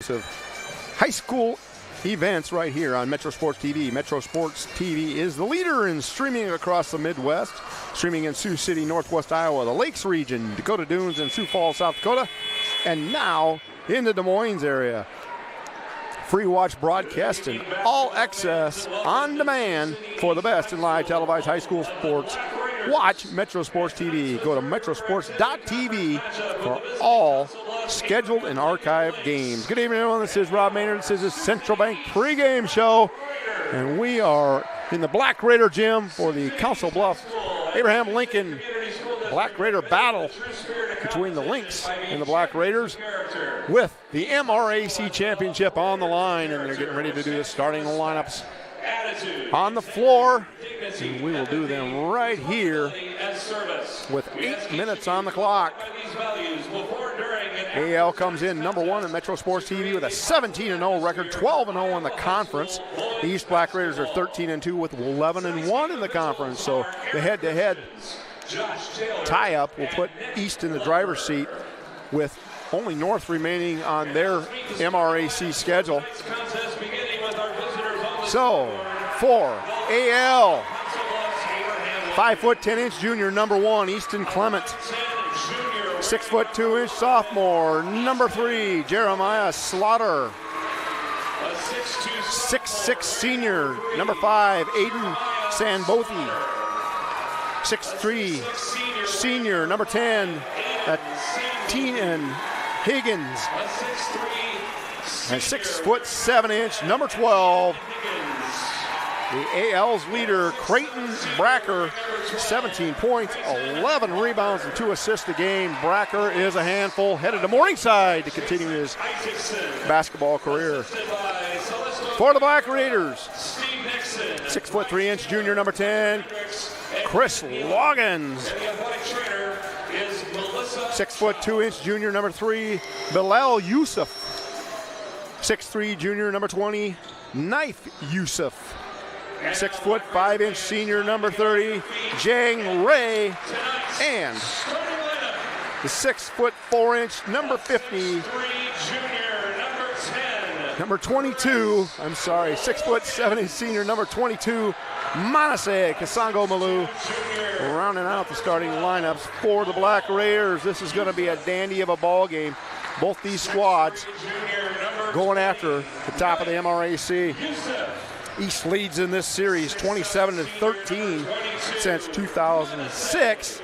of high school events right here on Metro Sports TV. Metro Sports TV is the leader in streaming across the Midwest, streaming in Sioux City, Northwest Iowa, the Lakes region, Dakota Dunes, and Sioux Falls, South Dakota, and now in the Des Moines area. Free watch broadcast and all access on demand for the best in live televised high school sports. Watch Metro Sports TV. Go to metrosports.tv for all scheduled and archived games. Good evening, everyone. This is Rob Maynard. This is the Central Bank pregame show, and we are in the Black Raider gym for the Council Bluffs Abraham Lincoln Black Raider battle between the Lynx and the Black Raiders with the MRAC championship on the line, and they're getting ready to do the starting lineups on the floor. And we will do them right here with 8 minutes on the clock. AL comes in number one in Metro Sports TV with a 17-0 record, 12-0 in the conference. The East Black Raiders are 13-2 with 11-1 in the conference. So the head-to-head tie-up will put East in the driver's seat with only North remaining on their MRAC schedule. So for AL, 5'10" junior number one, Easton Clement. 6'2" sophomore, number 3, Jeremiah Slaughter. 6'6" senior, number 5, Aiden Sanbothi. 6'3" senior, number 10, Teenan Higgins. And 6'7", number 12, the AL's leader, Creighton Bracker, 17 points, 11 rebounds, and 2 assists a game. Bracker is a handful, headed to Morningside to continue his basketball career. For the Black Raiders, 6'3" junior, number 10, Chris Loggins. 6'2" junior, number 3, Bilal Yusuf. 6'3" junior, number 20, Knife Yusuf. 6'5" senior, number 30, Jang Ray. And the 6'4" number 50, number 22, 6'7" senior, number 22, Manasseh Kasango Malou, rounding out the starting lineups for the Black Raiders. This is going to be a dandy of a ball game. Both these squads going after the top of the MRAC. East leads in this series 27-13 since 2006.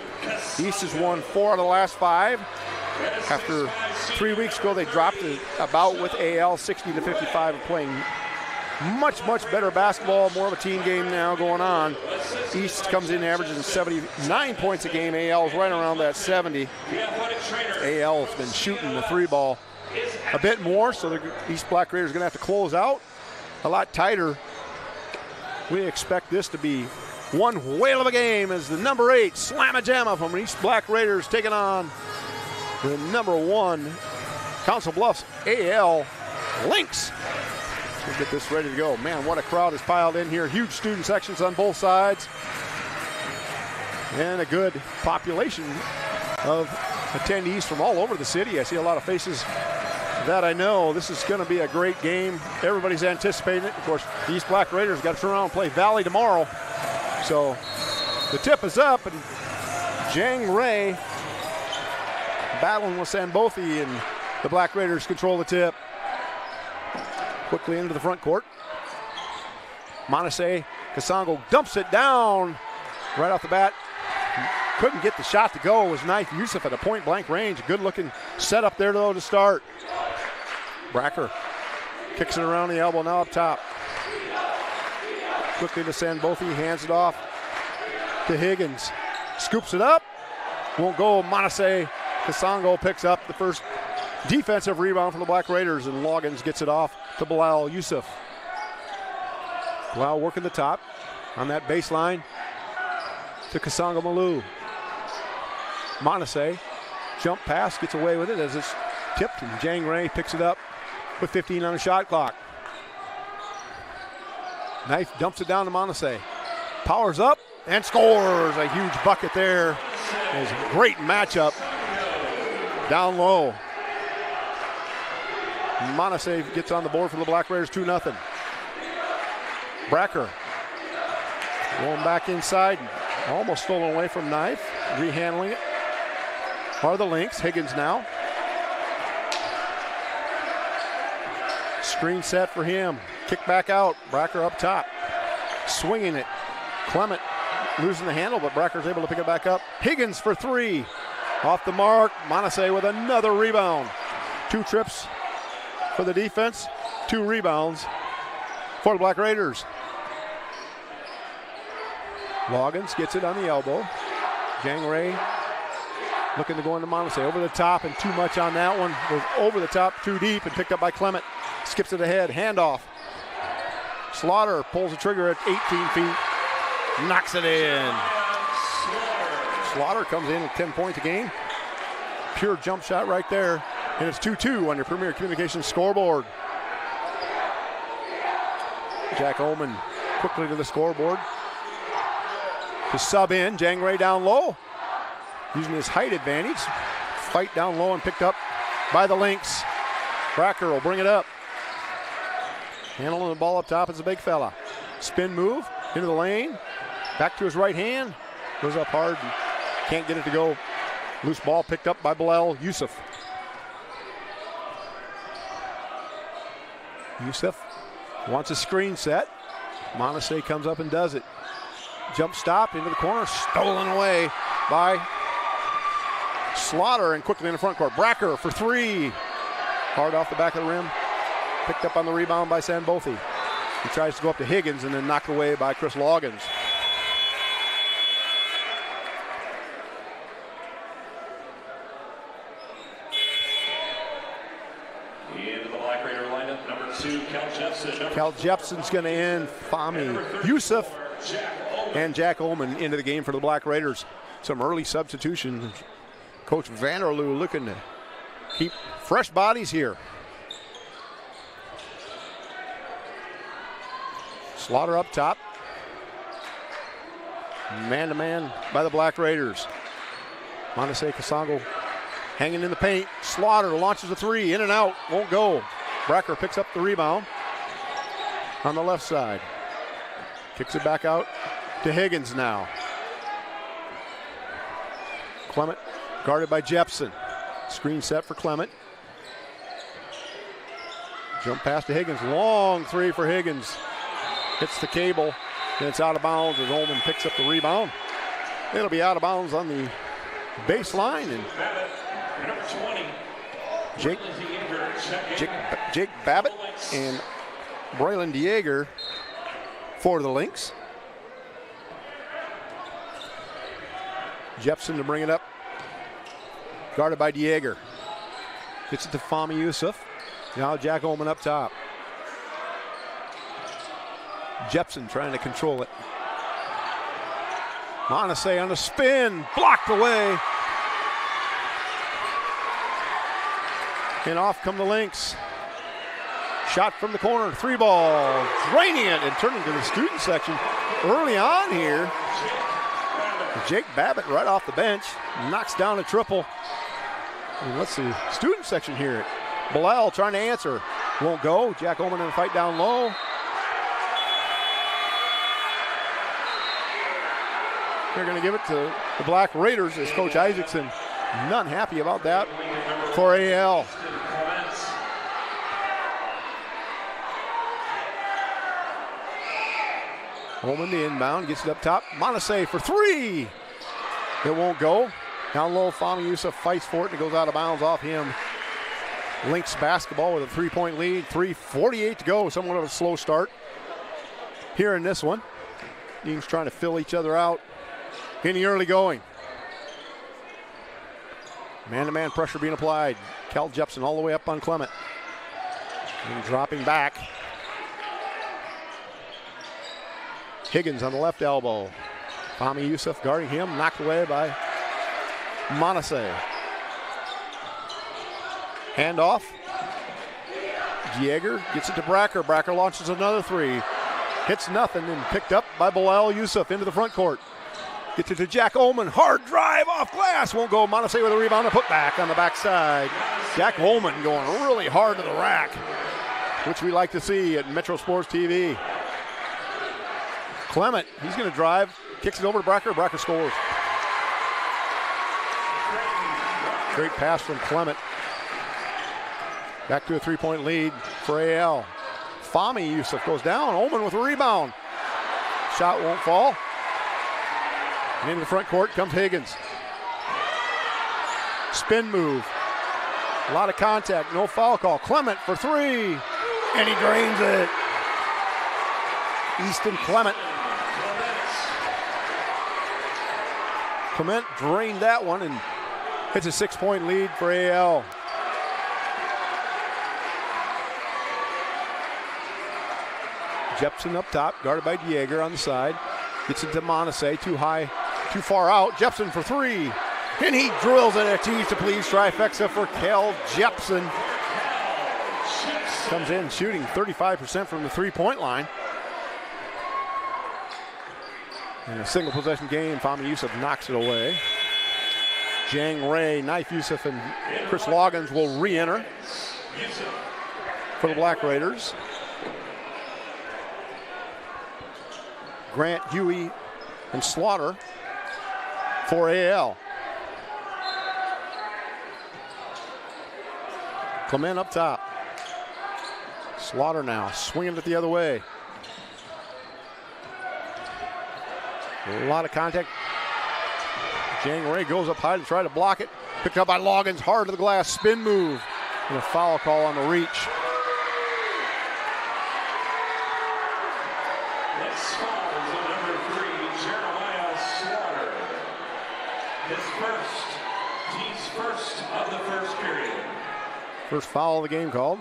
East has won 4 out of the last 5. After 3 weeks ago, they dropped a bout with AL 60-55 and playing much better basketball, more of a team game now going on. East comes in averaging 79 points a game. AL is right around that 70. AL has been shooting the 3-ball a bit more, so the East Black Raiders are going to have to close out a lot tighter. We expect this to be one whale of a game as the number 8 Slamma Jamma from East Black Raiders taking on the number 1 Council Bluffs AL Lynx. Let's get this ready to go. Man, what a crowd has piled in here. Huge student sections on both sides. And a good population of attendees from all over the city. I see a lot of faces that I know. This is going to be a great game. Everybody's anticipating it. Of course, the East Black Raiders got to turn around and play Valley tomorrow. So the tip is up, and Jang Ray battling with Sanbothi, and the Black Raiders control the tip. Quickly into the front court. Manasseh Kasango dumps it down right off the bat. Couldn't get the shot to go. It was Knife Yusuf at a point-blank range. Good looking setup there, though, to start. Bracker kicks it around the elbow, now up top. Quickly to Sanbothi, hands it off to Higgins. Scoops it up. Won't go. Manasseh Kasango picks up the first defensive rebound for the Black Raiders, and Loggins gets it off to Bilal Yusuf. Bilal working the top on that baseline to Kasango Malou. Manasseh, jump pass, gets away with it as it's tipped, and Jang Ray picks it up with 15 on the shot clock. Knife dumps it down to Manasseh. Powers up and scores a huge bucket there. It was a great matchup down low. Manasseh gets on the board for the Black Raiders, 2-0. Bracker going back inside, almost stolen away from Knife, rehandling it. Are the Lynx. Higgins now. Screen set for him. Kick back out. Bracker up top. Swinging it. Clement losing the handle, but Bracker's able to pick it back up. Higgins for 3. Off the mark. Manasseh with another rebound. 2 trips for the defense. 2 rebounds for the Black Raiders. Loggins gets it on the elbow. Jangray looking to go into Manasseh. Over the top and too much on that one. Goes over the top, too deep, and picked up by Clement. Skips it ahead. Handoff. Slaughter pulls the trigger at 18 feet. Knocks it in. Slaughter comes in with 10 points a game. Pure jump shot right there. And it's 2-2 on your Premier Communications scoreboard. Jack Oman quickly to the scoreboard. To sub in. Jangray down low. Using his height advantage. Fight down low and picked up by the Lynx. Bracker will bring it up. Handling the ball up top is a big fella. Spin move into the lane. Back to his right hand. Goes up hard. Can't get it to go. Loose ball picked up by Bilal Yusuf. Yusuf wants a screen set. Manasseh comes up and does it. Jump stop into the corner. Stolen away by Slaughter and quickly in the front court. Bracker for 3. Hard off the back of the rim. Picked up on the rebound by Sanbothi. He tries to go up to Higgins and then knocked away by Chris Loggins. Into the Black Raider lineup, number 2, Cal Jepson. Cal Jepson's going to end. Fahmy Yusuf and Jack Ullman into the game for the Black Raiders. Some early substitutions. Coach Vanderloo looking to keep fresh bodies here. Slaughter up top. Man-to-man by the Black Raiders. Manasseh Kasango hanging in the paint. Slaughter launches a 3, in and out, won't go. Bracker picks up the rebound on the left side. Kicks it back out to Higgins now. Clement guarded by Jepson. Screen set for Clement. Jump pass to Higgins. Long 3 for Higgins. Hits the cable. And it's out of bounds as Ullman picks up the rebound. It'll be out of bounds on the baseline. And Jake Babbitt and Braylon Dieger for the Lynx. Jepson to bring it up. Guarded by Dieger. Gets it to Fahmy Yusuf. Now Jack Ullman up top. Jepson trying to control it. Manasseh on the spin. Blocked away. And off come the Lynx. Shot from the corner. 3 ball. Draining it and turning to the student section early on here. Jake Babbitt right off the bench. Knocks down a triple. And let's see. Student section here. Bilal trying to answer. Won't go. Jack Ullman in the fight down low. They're going to give it to the Black Raiders as Coach Isaacson not happy about that for AL. Ullman the inbound, gets it up top. Manasseh for 3. It won't go. Down low, Fahmy Yusuf fights for it and it goes out of bounds off him. Lynx basketball with a 3-point lead. 3:48 to go. Somewhat of a slow start here in this one. Teams trying to fill each other out in the early going. Man-to-man pressure being applied. Cal Jepson all the way up on Clement. And dropping back. Higgins on the left elbow. Fahmy Yusuf guarding him. Knocked away by Manasseh. Handoff. Dieger gets it to Bracker. Bracker launches another 3. Hits nothing and picked up by Bilal Yusuf into the front court. Gets it to Jack Ullman. Hard drive off glass. Won't go. Monasay with a rebound and put back on the backside. Jack Ullman going really hard to the rack, which we like to see at Metro Sports TV. Clement, he's going to drive. Kicks it over to Bracker. Bracker scores. Great pass from Clement. Back to a three-point lead for AL. Fahmy Yusuf goes down. Ullman with a rebound. Shot won't fall. And into the front court comes Higgins. Spin move. A lot of contact. No foul call. Clement for three. And he drains it. Easton Clement. Clement drained that one and hits a 6-point lead for AL. Jepson up top, guarded by Dieger on the side. Gets it to Monasay, too high, too far out. Jepson for three. And he drills it at tease to please. Trifecta for Kel Jepson. Comes in shooting 35% from the three-point line. In a single possession game, Fahmy Yusuf knocks it away. Jang Ray, Knife Yusuf, and Chris Loggins will re-enter for the Black Raiders. Grant, Huey, and Slaughter for AL. Clement up top. Slaughter now swinging it the other way. A lot of contact. Jang Ray goes up high to try to block it. Picked up by Loggins, hard to the glass, spin move. And a foul call on the reach. Next foul is on number 3, Jeremiah Slaughter. His team's first of the first period. First foul of the game called.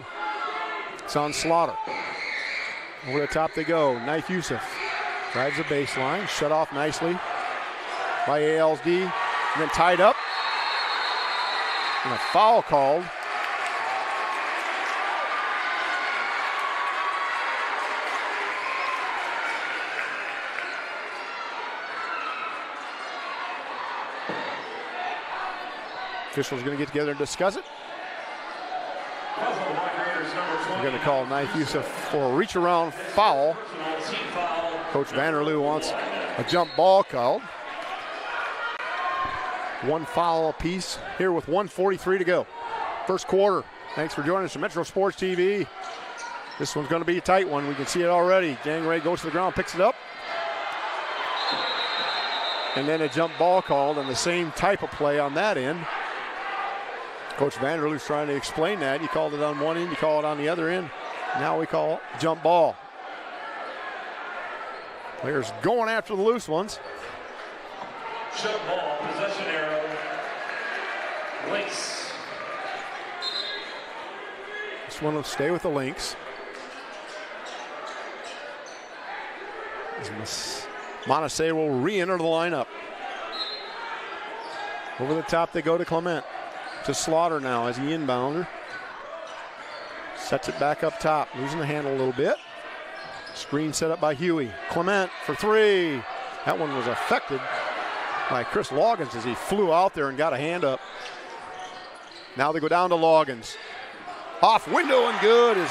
It's on Slaughter. Over the top they go. Knife Yusuf drives the baseline, shut off nicely by AL's D, and then tied up. And a foul called. Officials going to get together and discuss it. We're going to call Knife Yusuf for a reach around foul. Coach Vanderloo wants a jump ball called. One foul apiece here with 1:43 to go. First quarter. Thanks for joining us on Metro Sports TV. This one's going to be a tight one. We can see it already. Jang Ray goes to the ground, picks it up. And then a jump ball called and the same type of play on that end. Coach Vanderloo's trying to explain that. You called it on one end, you call it on the other end. Now we call jump ball. Players going after the loose ones. Jump ball, possession arrow. Lynx. This one will stay with the Lynx. Monasay will re-enter the lineup. Over the top they go to Clement. To Slaughter now as he inbounder. Sets it back up top, losing the handle a little bit. Screen set up by Huey. Clement for three. That one was affected by Chris Loggins as he flew out there and got a hand up. Now they go down to Loggins. Off window and good as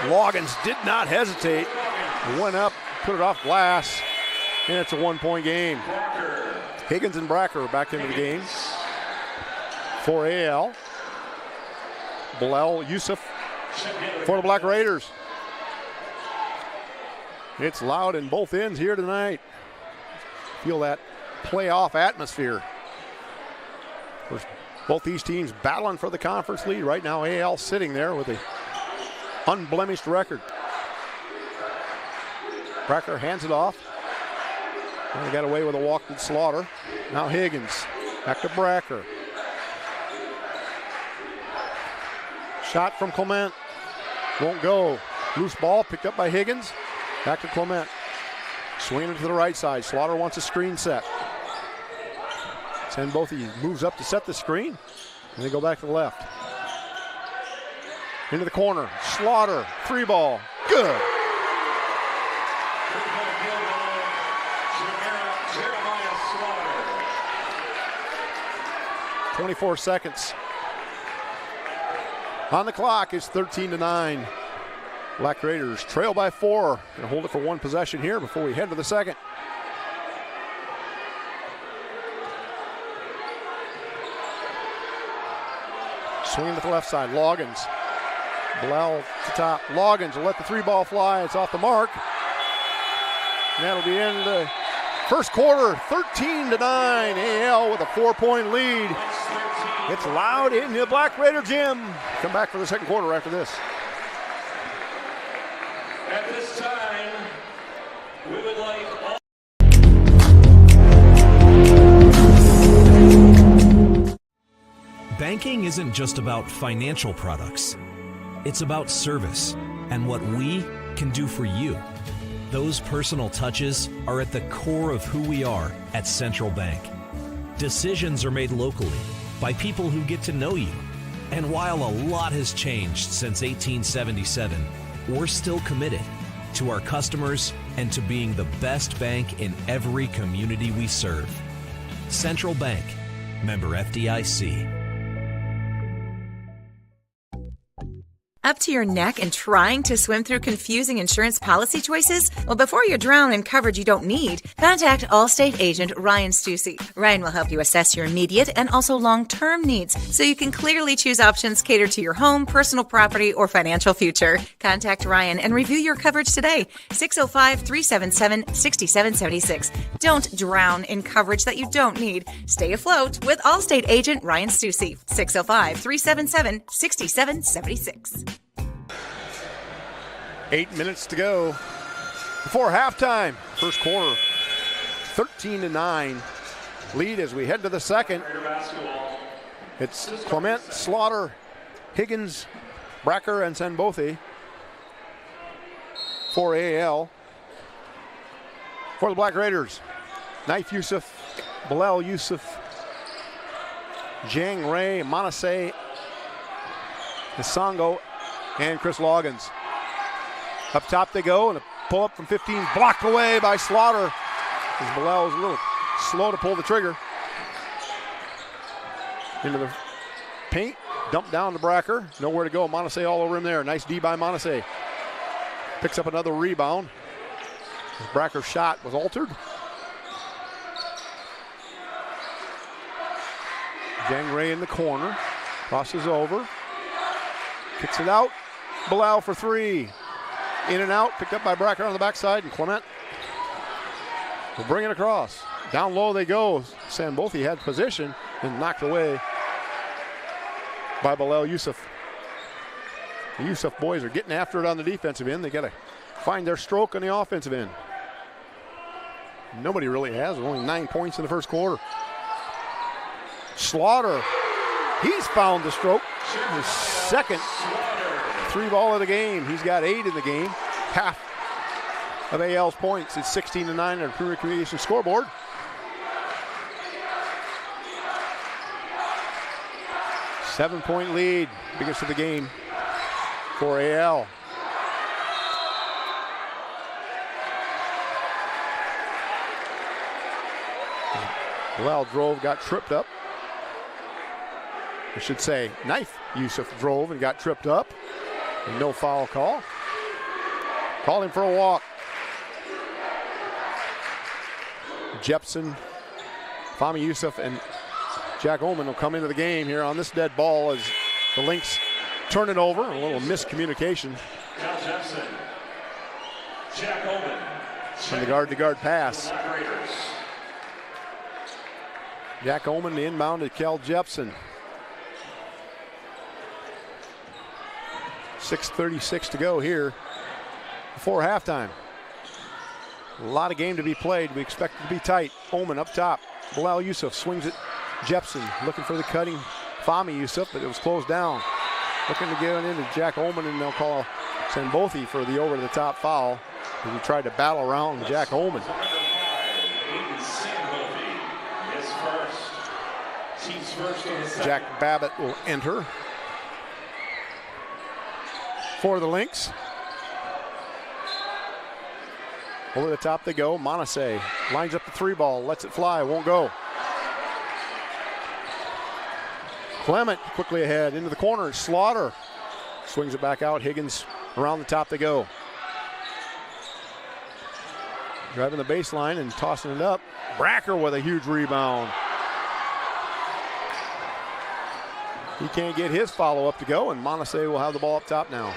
Loggins did not hesitate. Went up, put it off glass, and it's a 1-point game. Higgins and Bracker are back into the game. For AL, Bilal Yusuf for the Black Raiders. It's loud in both ends here tonight. Feel that playoff atmosphere. Of course, both these teams battling for the conference lead. Right now, AL sitting there with an unblemished record. Bracker hands it off. And he got away with a walk to Slaughter. Now Higgins, back to Bracker. Shot from Clement. Won't go. Loose ball picked up by Higgins. Back to Clement. Swinging it to the right side. Slaughter wants a screen set. Send both of you. Moves up to set the screen. And they go back to the left. Into the corner. Slaughter. Three ball. Good. 24 seconds. On the clock, it's 13-9. Black Raiders trail by 4. Gonna hold it for one possession here before we head to the second. Swinging to the left side, Loggins. Blau to top. Loggins will let the 3-ball fly. It's off the mark. And that'll be in the first quarter, 13-9. AL with a 4-point lead. It's loud in the Black Raider gym. Come back for the second quarter after this. At this time, we would like all Banking isn't just about financial products. It's about service and what we can do for you. Those personal touches are at the core of who we are at Central Bank. Decisions are made locally by people who get to know you. And while a lot has changed since 1877, we're still committed to our customers and to being the best bank in every community we serve. Central Bank, member FDIC. Up to your neck and trying to swim through confusing insurance policy choices? Well, before you drown in coverage you don't need, contact Allstate agent Ryan Stussy. Ryan will help you assess your immediate and also long-term needs so you can clearly choose options catered to your home, personal property, or financial future. Contact Ryan and review your coverage today. 605-377-6776. Don't drown in coverage that you don't need. Stay afloat with Allstate agent Ryan Stussy. 605-377-6776. 8 minutes to go before halftime. First quarter, 13-9. Lead as we head to the second. It's Clement, Slaughter, Higgins, Bracker, and Senbothi for AL. For the Black Raiders, Knife Yusuf, Bilal Yusuf, Jang Ray, Manasseh, Nisongo, and Chris Loggins. Up top they go, and a pull up from 15, blocked away by Slaughter. As Bilal was a little slow to pull the trigger. Into the paint, dumped down to Bracker. Nowhere to go. Manasseh all over him there. Nice D by Manasseh. Picks up another rebound. Bracker's shot was altered. Jang Ray in the corner. Crosses over. Kicks it out. Bilal for 3. In and out. Picked up by Bracker on the backside. And Clement will bring it across. Down low they go. Senbothi had position and knocked away by Bilal Yusuf. The Yusuf boys are getting after it on the defensive end. They got to find their stroke on the offensive end. Nobody really has. Only 9 points in the first quarter. Slaughter, he's found the stroke. His second 3-ball of the game. He's got 8 in the game. Half of AL's points. It's 16-9 on the Premier Communications scoreboard. Seven-point lead, biggest of the game for AL. Bilal drove, got tripped up. I should say Knife Yusuf drove and got tripped up. And no foul call. Called him for a walk. Jepson, Fahmy Yusuf, and Jack Oman will come into the game here on this dead ball as the Lynx turn it over. A little miscommunication. Cal Jepson, Jack Oman. On the guard-to-guard pass. Jack Oman, the inbound to Cal Jepson. 6:36 to go here before halftime. A lot of game to be played. We expect it to be tight. Oman up top. Bilal Yusuf swings it. Jepson looking for the cutting Fahmy Yusuf, but it was closed down. Looking to get into Jack Oman, and they'll call Senbothi for the over-the-top foul as he tried to battle around Jack Oman. Jack Babbitt will enter for the Lynx. Over the top they go. Manasseh lines up the 3-ball, lets it fly, won't go. Clement quickly ahead into the corner. Slaughter swings it back out. Higgins around the top they go. Driving the baseline and tossing it up. Bracker with a huge rebound. He can't get his follow-up to go, and Montse will have the ball up top now.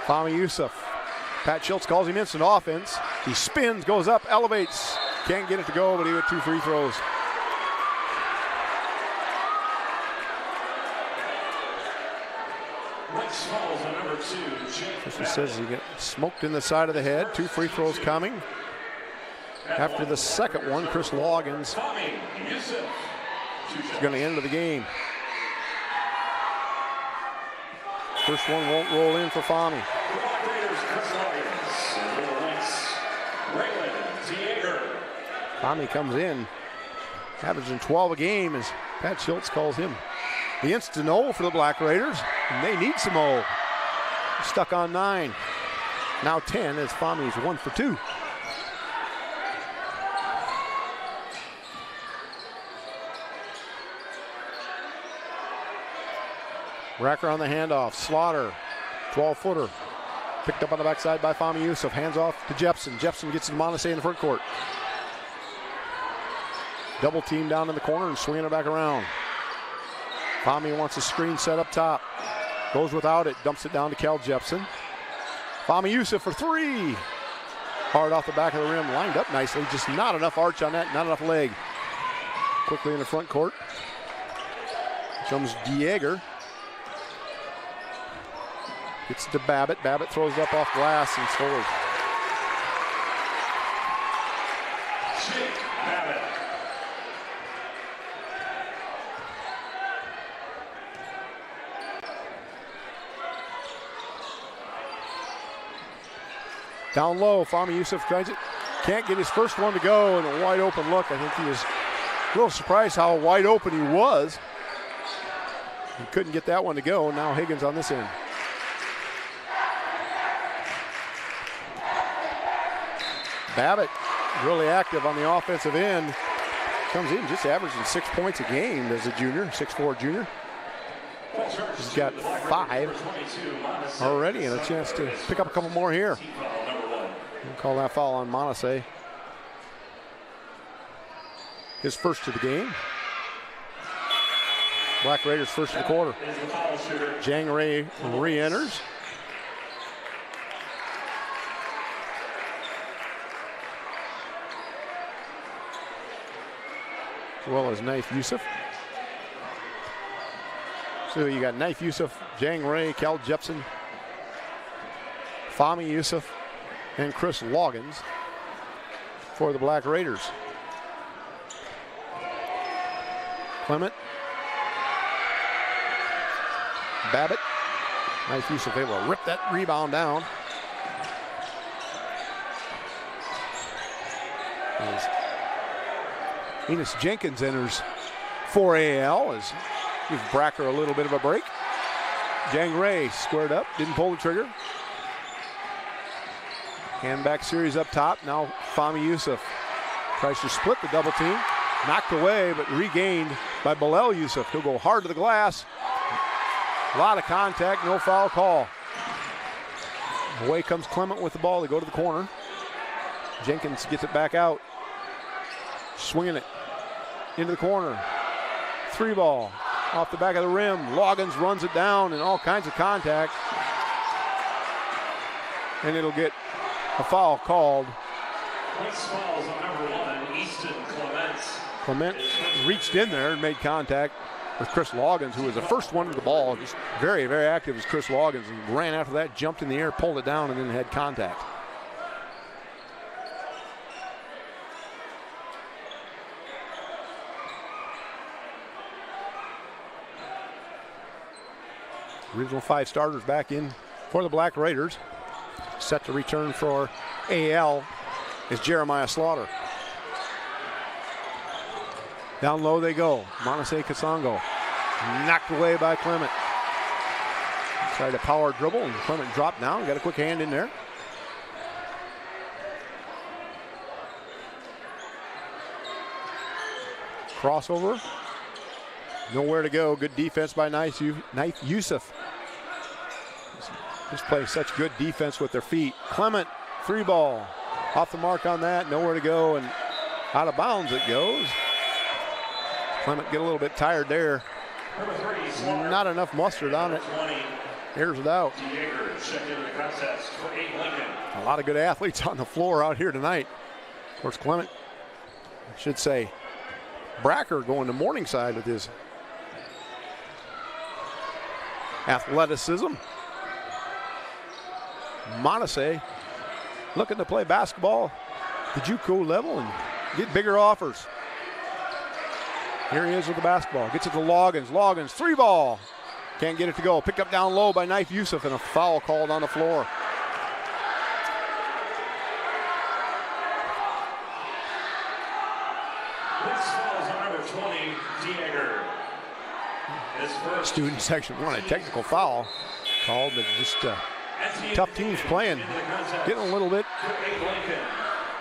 Fahmy Youssef. Pat Schultz calls him instant offense. He spins, goes up, elevates. Can't get it to go, but he with 2 free throws. Fisher says he got smoked in the side of the head. 2 free throws coming. After the second one, Chris Loggins is going to end the game. First one won't roll in for Fahmy. Fahmy comes in, averaging 12 a game as Pat Schultz calls him the instant O for the Black Raiders, and they need some O. Stuck on 9. Now 10 as Fahmy's 1 for 2. Bracker on the handoff. Slaughter, 12-footer. Picked up on the backside by Fahmy Youssef. Hands off to Jepson. Jepson gets to Montse in the front court. Double team down in the corner and swinging it back around. Fahmy wants a screen set up top. Goes without it. Dumps it down to Cal Jepson. Fahmy Youssef for 3. Hard off the back of the rim. Lined up nicely. Just not enough arch on that. Not enough leg. Quickly in the front court. Comes Dieger. Gets to Babbitt. Babbitt throws it up off glass and scores. Down low, Fahmy Youssef tries it. Can't get his first one to go, and a wide open look. I think he was a little surprised how wide open he was. He couldn't get that one to go. Now Higgins on this end. Babbitt really active on the offensive end. Comes in just averaging 6 points a game as a junior, 6'4" junior. He's got 5 already and a chance to pick up a couple more here. We'll call that foul on Montse. His first of the game. Black Raiders first of the quarter. Jang Ray re-enters. As well as Knife Youssef. So you got Knife Youssef, Jang Ray, Cal Jepson, Fahmy Youssef, and Chris Loggins for the Black Raiders. Clement. Babbitt. Knife Youssef able to rip that rebound down. As Enos Jenkins enters for AL as gives Bracker a little bit of a break. Jang Ray squared up, didn't pull the trigger. Hand back series up top. Now Fahmy Youssef tries to split the double team. Knocked away, but regained by Bilal Youssef. He'll go hard to the glass. A lot of contact, no foul call. Away comes Clement with the ball. They go to the corner. Jenkins gets it back out. Swinging it into the corner. 3 ball off the back of the rim. Loggins runs it down and all kinds of contact. And it'll get a foul called. Fouls on number 1, Easton Clement. Clement reached in there and made contact with Chris Loggins, who was the first one to the ball. Just very, very active as Chris Loggins. And ran after that, jumped in the air, pulled it down, and then had contact. Original 5 starters back in for the Black Raiders. Set to return for AL is Jeremiah Slaughter. Down low they go. Montse Kasongo knocked away by Clement. Tried a power dribble and Clement dropped down. Got a quick hand in there. Crossover. Nowhere to go. Good defense by Knife Yusuf. Just play such good defense with their feet. Clement, free ball. Off the mark on that. Nowhere to go, and out of bounds it goes. Clement get a little bit tired there. Not enough mustard on it. Airs it out. A lot of good athletes on the floor out here tonight. Of course, Clement, I should say, Bracker going to Morningside with his athleticism. Montse looking to play basketball the JUCO level and get bigger offers. Here he is with the basketball. Gets it to Loggins. Loggins, three ball. Can't get it to go. Picked up down low by Knife Yusuf, and a foul called on the floor. Student section wanted a technical foul called, but just tough teams playing. Getting a little bit.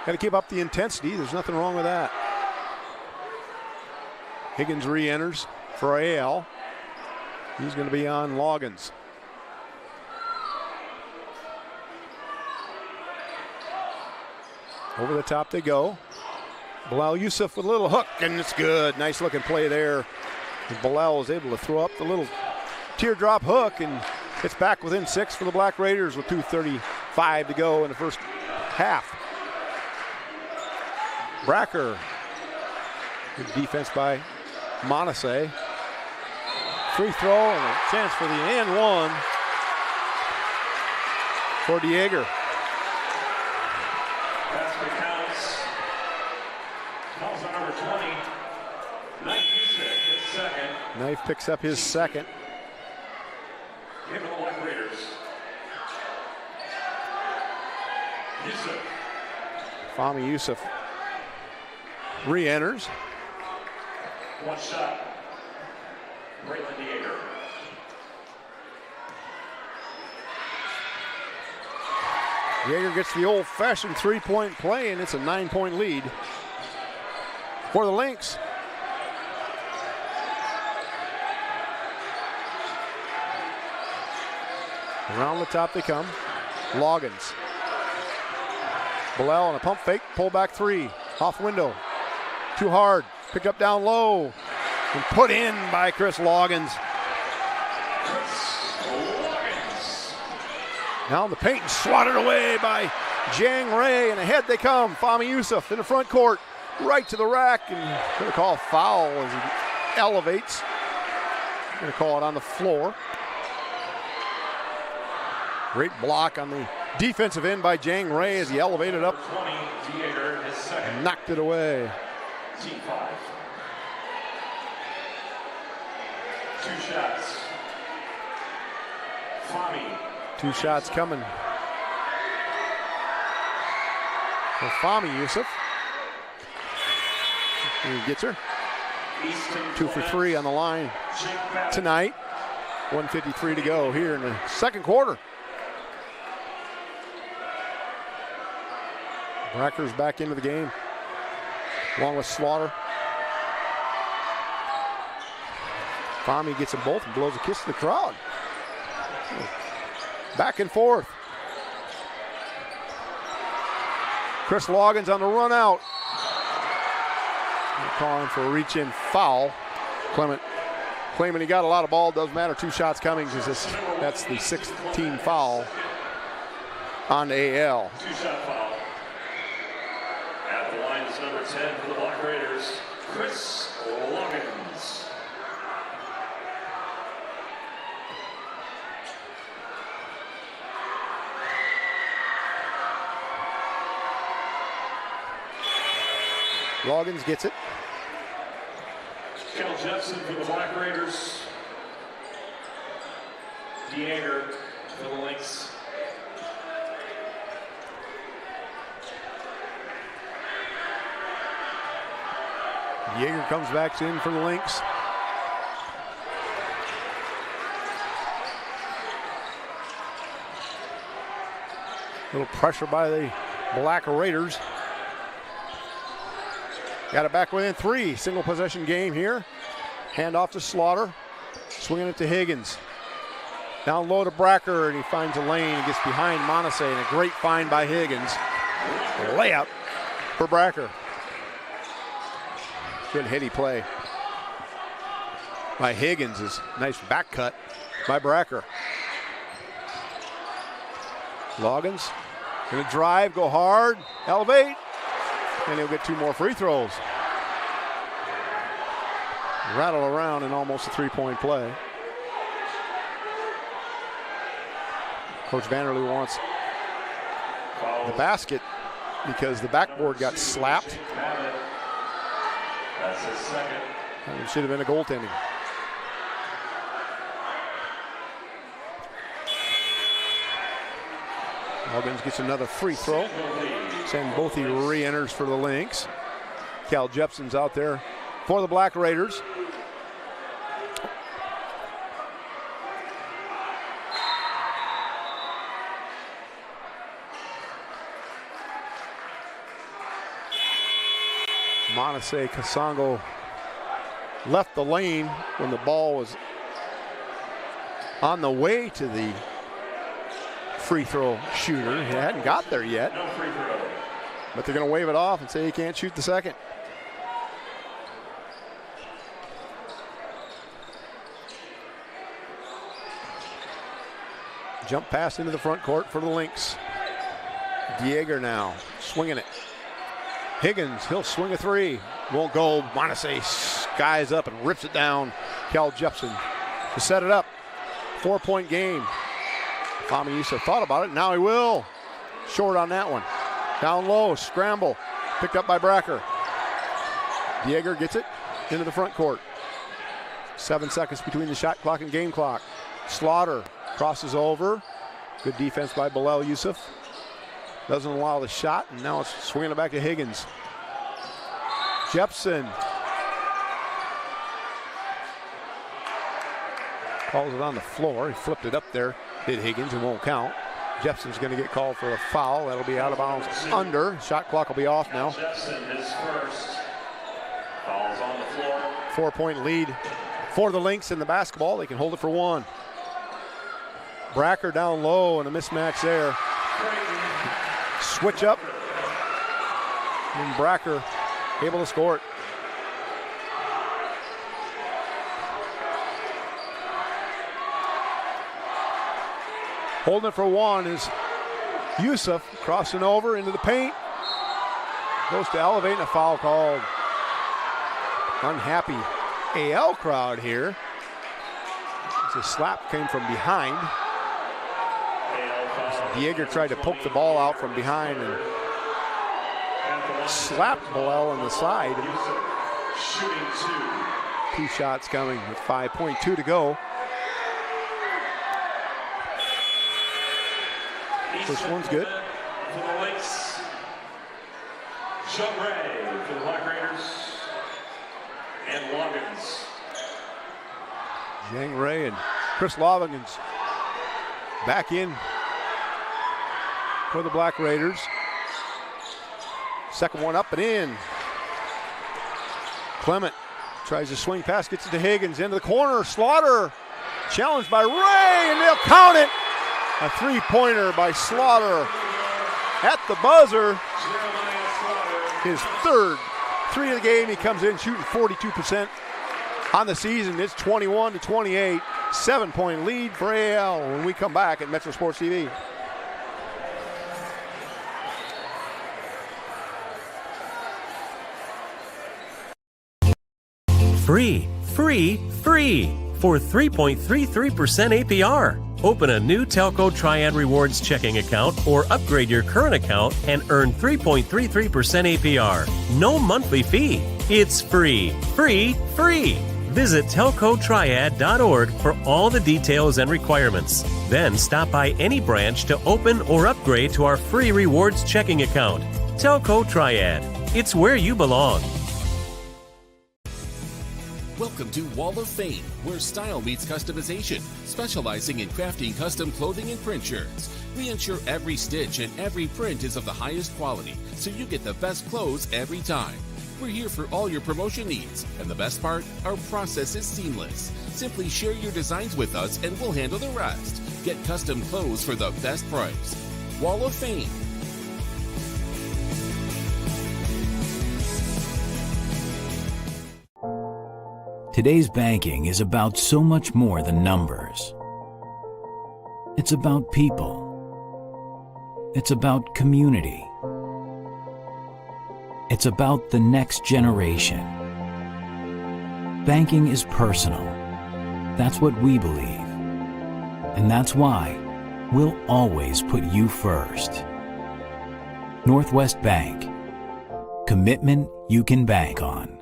Got to keep up the intensity. There's nothing wrong with that. Higgins re-enters for AL. He's going to be on Loggins. Over the top they go. Bilal Yusuf with a little hook, and it's good. Nice looking play there. And Bilal was able to throw up the little teardrop hook, and it's back within 6 for the Black Raiders with 2:35 to go in the first half. Bracker. Good defense by Montse. Free throw and a chance for the and one for Dieger. Basket counts. Calls on number 20. Knife Yusuf, his second. Knife picks up his second. Give it the Black Raiders. Yusuf. Fahmy Yusuf re-enters. One shot. Braylon Dieger. Dieger gets the old-fashioned three-point play, and it's a 9-point lead for the Lynx. Around the top they come. Loggins. Bilal on a pump fake, pull back three. Off window. Too hard. Pick up down low. And put in by Chris Loggins. Now in the paint and swatted away by Jang Ray, and ahead they come. Fahmy Yusuf in the front court, right to the rack, and going to call a foul as he elevates. Going to call it on the floor. Great block on the defensive end by Jang Ray as he elevated up and knocked it away. Team 5. 2 shots. Fahmy. 2 shots coming for Fahmy Yusuf. He gets her. 2 for 3 on the line tonight. 1:53 to go here in the second quarter. Bracker's back into the game, along with Slaughter. Fahmy gets them both and blows a kiss to the crowd. Back and forth. Chris Loggins on the run out. They're calling for a reach-in foul. Clement claiming he got a lot of ball. Doesn't matter. 2 shots coming because that's the 6th team foul on AL. 2-shot foul. At the line is number 10 for the Black Raiders, Chris Loggins. Loggins gets it. Kel Jepson for the Black Raiders. Dieger for the Lynx. Dieger comes back in for the Lynx. Little pressure by the Black Raiders. Got it back within 3. Single possession game here. Hand off to Slaughter. Swinging it to Higgins. Down low to Bracker, and he finds a lane and gets behind Manasseh, and a great find by Higgins. Layup for Bracker. Good hitty play by Higgins. Is nice back cut by Bracker. Loggins gonna drive, go hard, elevate, and he'll get 2 more free throws. Rattle around in almost a 3-point play. Coach Vanderloo wants the basket because the backboard got slapped. That's his second. And it should have been a goaltending. Loggins gets another free throw. Sam Bothy re-enters for the Lynx. Cal Jepson's out there for the Black Raiders. Manasseh Kasongo left the lane when the ball was on the way to the free throw shooter. He hadn't got there yet, No free throw. but they're going to wave it off and say he can't shoot the second. Jump pass into the front court for the Lynx. Dieger now swinging it. Higgins, he'll swing a 3. Won't go. Manasseh skies up and rips it down. Cal Jepson to set it up. 4-point game. Fami Yusa thought about it. Now he will. Short on that one. Down low, scramble. Picked up by Bracker. Dieger gets it into the front court. 7 seconds between the shot clock and game clock. Slaughter crosses over. Good defense by Bilal Yusuf. Doesn't allow the shot, and now it's swinging it back to Higgins. Jepson calls it on the floor. He flipped it up there, did Higgins, and won't count. Jepson's going to get called for a foul. That'll be out of bounds under. Shot clock will be off now. Jepson, his first. Fouls on the floor. 4-point lead for the Lynx in the basketball. They can hold it for 1. Bracker down low and a mismatch there. Switch up. And Bracker able to score it. Holding it for 1 is Yusuf, crossing over into the paint. Goes to elevate and a foul called. Unhappy AL crowd here. The slap came from behind. Dieger tried to poke the ball out from behind and slapped Bilal on the side. Shooting 2 shots coming with 5.2 to go. First one's good. For the Lynx. Jamma for the Black Raiders. And Loggins. Zhang Ray and Chris Loggins back in for the Black Raiders. Second one up and in. Clement tries to swing pass, gets it to Higgins, into the corner. Slaughter challenged by Ray, and they'll count it. A 3-pointer by Slaughter at the buzzer. His third 3 of the game. He comes in shooting 42% on the season. It's 21-28. 7-point lead for AL when we come back at Metro Sports TV. Free, free, free for 3.33% APR. Open a new Telco Triad Rewards checking account or upgrade your current account and earn 3.33% APR. No monthly fee. It's free, free, free. Visit telcotriad.org for all the details and requirements. Then stop by any branch to open or upgrade to our free rewards checking account. Telco Triad. It's where you belong. Welcome to Wall of Fame, where style meets customization, specializing in crafting custom clothing and print shirts. We ensure every stitch and every print is of the highest quality, so you get the best clothes every time. We're here for all your promotion needs, and the best part, our process is seamless. Simply share your designs with us and we'll handle the rest. Get custom clothes for the best price. Wall of Fame. Today's banking is about so much more than numbers. It's about people. It's about community. It's about the next generation. Banking is personal. That's what we believe. And that's why we'll always put you first. Northwest Bank. Commitment you can bank on.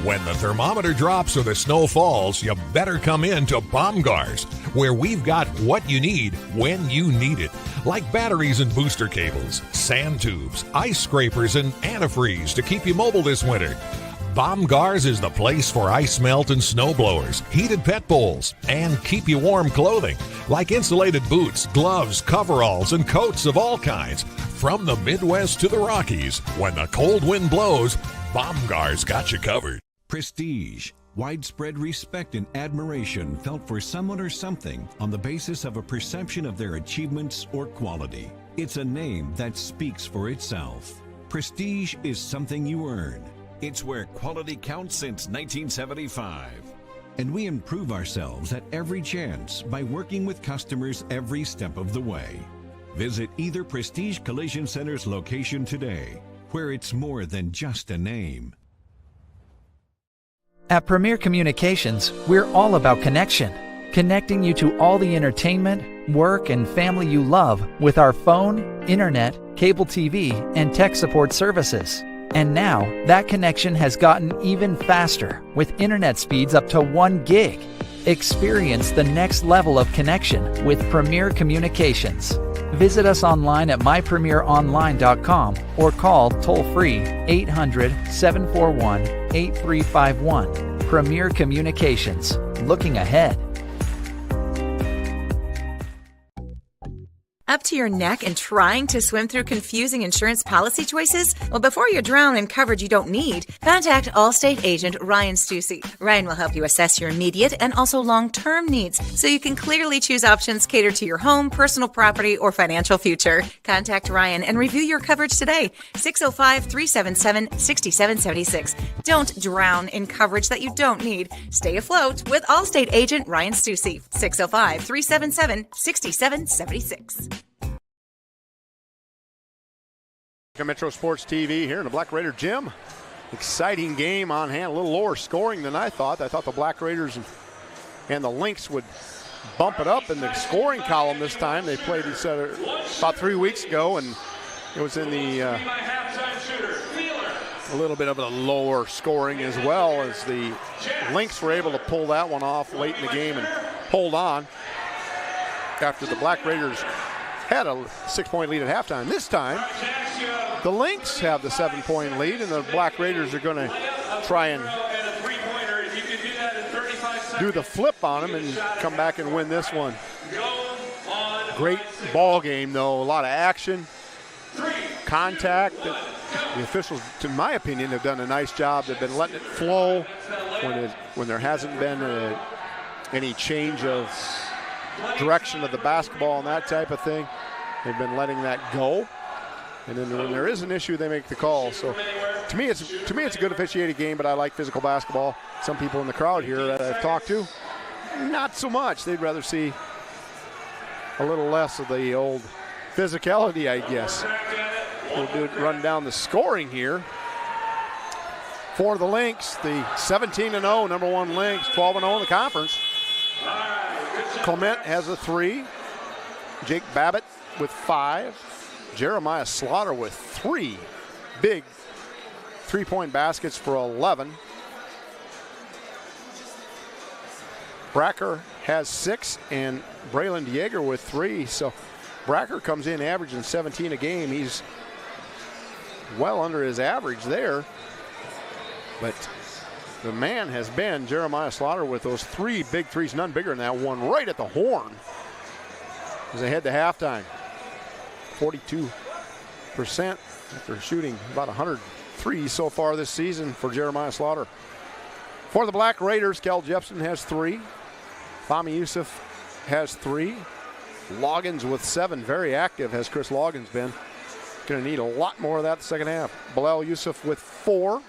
When the thermometer drops or the snow falls, you better come in to Baumgars, where we've got what you need when you need it. Like batteries and booster cables, sand tubes, ice scrapers, and antifreeze to keep you mobile this winter. Baumgars is the place for ice melt and snow blowers, heated pet bowls, and keep you warm clothing, like insulated boots, gloves, coveralls, and coats of all kinds. From the Midwest to the Rockies, when the cold wind blows, Baumgars got you covered. Prestige. Widespread respect and admiration felt for someone or something on the basis of a perception of their achievements or quality. It's a name that speaks for itself. Prestige is something you earn. It's where quality counts since 1975. And we improve ourselves at every chance by working with customers every step of the way. Visit either Prestige Collision Center's location today, where it's more than just a name. At Premier Communications, we're all about connection, connecting you to all the entertainment, work, and family you love with our phone, internet, cable TV, and tech support services. And now, that connection has gotten even faster with internet speeds up to 1 gig. Experience the next level of connection with Premier Communications. Visit us online at mypremieronline.com or call toll-free 800-741-8351. Premier Communications. Looking ahead. Up to your neck and trying to swim through confusing insurance policy choices? Well, before you drown in coverage you don't need, contact Allstate agent Ryan Stussy. Ryan will help you assess your immediate and also long-term needs so you can clearly choose options catered to your home, personal property, or financial future. Contact Ryan and review your coverage today. 605-377-6776. Don't drown in coverage that you don't need. Stay afloat with Allstate agent Ryan Stussy. 605-377-6776. Metro Sports TV here in the Black Raider gym. Exciting game on hand, a little lower scoring than I thought. I thought the Black Raiders and the Lynx would bump it up in the scoring column this time. They played each other about 3 weeks ago, and it was in the a little bit of a lower scoring as well, as the Lynx were able to pull that one off late in the game and hold on after the Black Raiders had a 6-point lead at halftime. This time, the Lynx have the 7-point lead, and the Black Raiders are going to try and do the flip on them and come back and win this one. Great ball game, though. A lot of action, contact. The officials, in my opinion, have done a nice job. They've been letting it flow when there hasn't been any change of direction of the basketball and that type of thing. They've been letting that go, and then when there is an issue, they make the call. So to me it's a good officiated game, but I like physical basketball. Some people in the crowd here that I've talked to, not so much. They'd rather see a little less of the old physicality, I guess. We'll run down the scoring here for the Lynx. The 17-0 number one Lynx, 12-0 in the conference. Clement has a 3. Jake Babbitt with 5. Jeremiah Slaughter with 3 big 3-point baskets for 11. Bracker has 6 and Braylon Dieger with 3. So Bracker comes in averaging 17 a game. He's well under his average there. But the man has been Jeremiah Slaughter with those 3 big threes, none bigger than that one, right at the horn as they head to halftime. 42% after shooting about 103 so far this season for Jeremiah Slaughter. For the Black Raiders, Cal Jepson has 3. Fahmi Yusuf has 3. Loggins with 7, very active has Chris Loggins been. Going to need a lot more of that the second half. Bilal Yusuf with 4.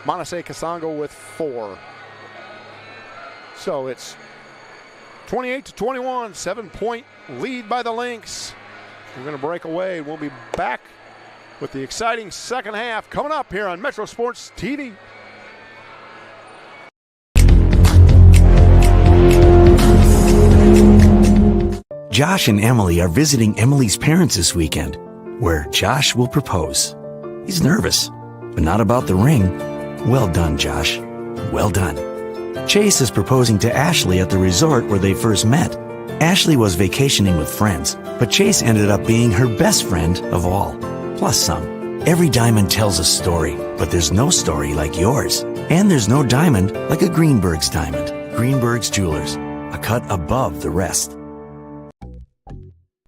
Manasseh Kasango with 4. So it's 28-21, 7-point lead by the Lynx. We're going to break away. We'll be back with the exciting second half coming up here on Metro Sports TV. Josh and Emily are visiting Emily's parents this weekend, where Josh will propose. He's nervous, but not about the ring. Well done, Josh. Well done. Chase is proposing to Ashley at the resort where they first met. Ashley was vacationing with friends, but Chase ended up being her best friend of all, plus some. Every diamond tells a story, but there's no story like yours. And there's no diamond like a Greenberg's diamond. Greenberg's Jewelers, a cut above the rest.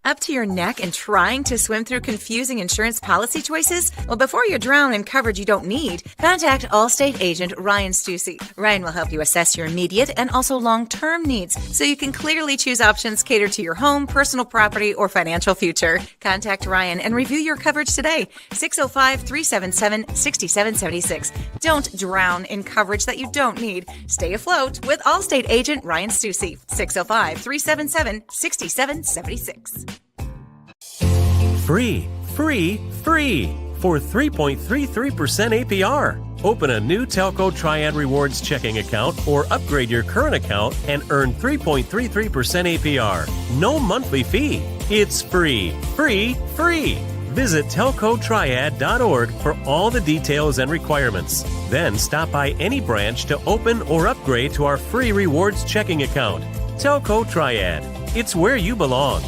Up to your neck and trying to swim through confusing insurance policy choices? Well, before you drown in coverage you don't need, contact Allstate agent Ryan Stussy. Ryan will help you assess your immediate and also long-term needs so you can clearly choose options catered to your home, personal property, or financial future. Contact Ryan and review your coverage today. 605-377-6776. Don't drown in coverage that you don't need. Stay afloat with Allstate agent Ryan Stussy. 605-377-6776. Free, free, free for 3.33% APR. Open a new Telco Triad Rewards checking account or upgrade your current account and earn 3.33% APR. No monthly fee. It's free, free, free. Visit telcotriad.org for all the details and requirements. Then stop by any branch to open or upgrade to our free rewards checking account. Telco Triad. It's where you belong.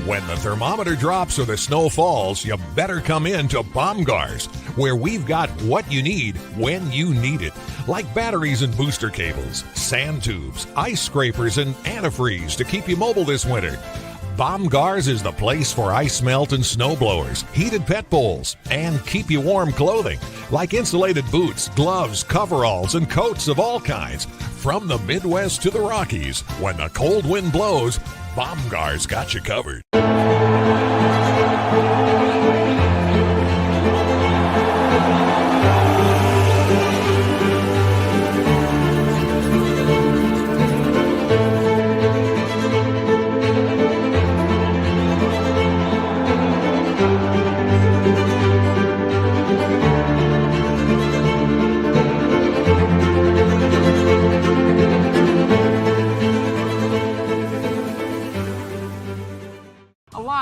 When the thermometer drops or the snow falls, you better come in to Baumgars, where we've got what you need when you need it. Like batteries and booster cables, sand tubes, ice scrapers, and antifreeze to keep you mobile this winter. Baumgars is the place for ice melt and snow blowers, heated pet bowls, and keep you warm clothing, like insulated boots, gloves, coveralls, and coats of all kinds. From the Midwest to the Rockies, when the cold wind blows, Baumgars got you covered.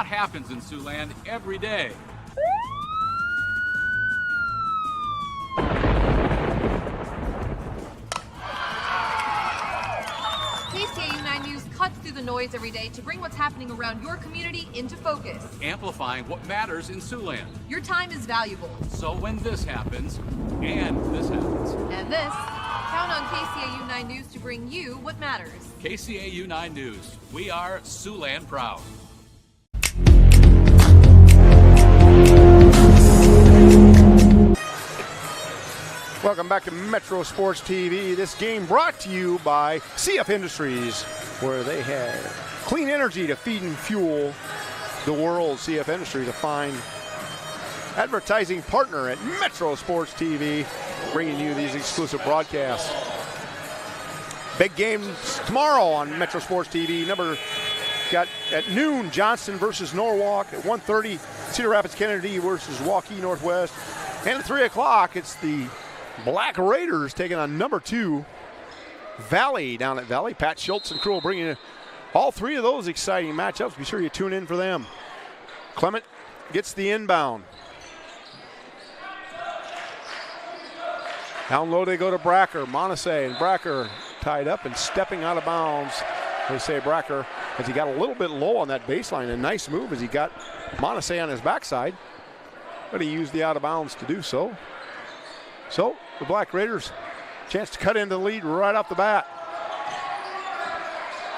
Happens in Siouxland every day. KCAU 9 News cuts through the noise every day to bring what's happening around your community into focus. Amplifying what matters in Siouxland. Your time is valuable. So when this happens, and this happens, and this, count on KCAU 9 News to bring you what matters. KCAU 9 News. We are Siouxland proud. Welcome back to Metro Sports TV. This game brought to you by CF Industries, where they have clean energy to feed and fuel the world. CF Industry to find advertising partner at Metro Sports TV, bringing you these exclusive broadcasts. Big games tomorrow on Metro Sports TV. Got at noon, Johnston versus Norwalk. At 1:30, Cedar Rapids Kennedy versus Waukee Northwest. And at 3 o'clock, it's the Black Raiders taking on number 2 Valley down at Valley. Pat Schultz and crew will bring you all 3 of those exciting matchups. Be sure you tune in for them. Clement gets the inbound. Down low they go to Bracker. Montse and Bracker tied up and stepping out of bounds. They say Bracker, as he got a little bit low on that baseline. A nice move as he got Montse on his backside, but he used the out of bounds to do so. So the Black Raiders, chance to cut into the lead right off the bat.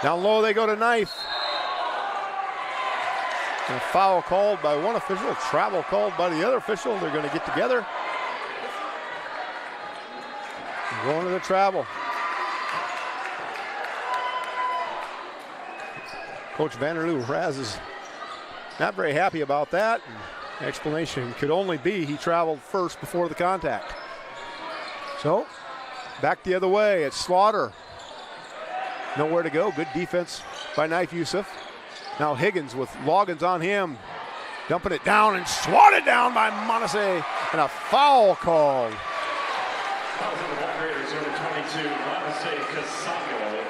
Down low they go to Knife. And a foul called by one official, travel called by the other official. They're going to get together. Going to the travel. Coach Vanderloo Raz is not very happy about that. The explanation could only be he traveled first before the contact. So, back the other way. It's Slaughter. Nowhere to go. Good defense by Knife Yusuf. Now Higgins with Loggins on him. Dumping it down and swatted down by Montse. And a foul called. Foul for the Black Raiders, number 22, Montse Casago.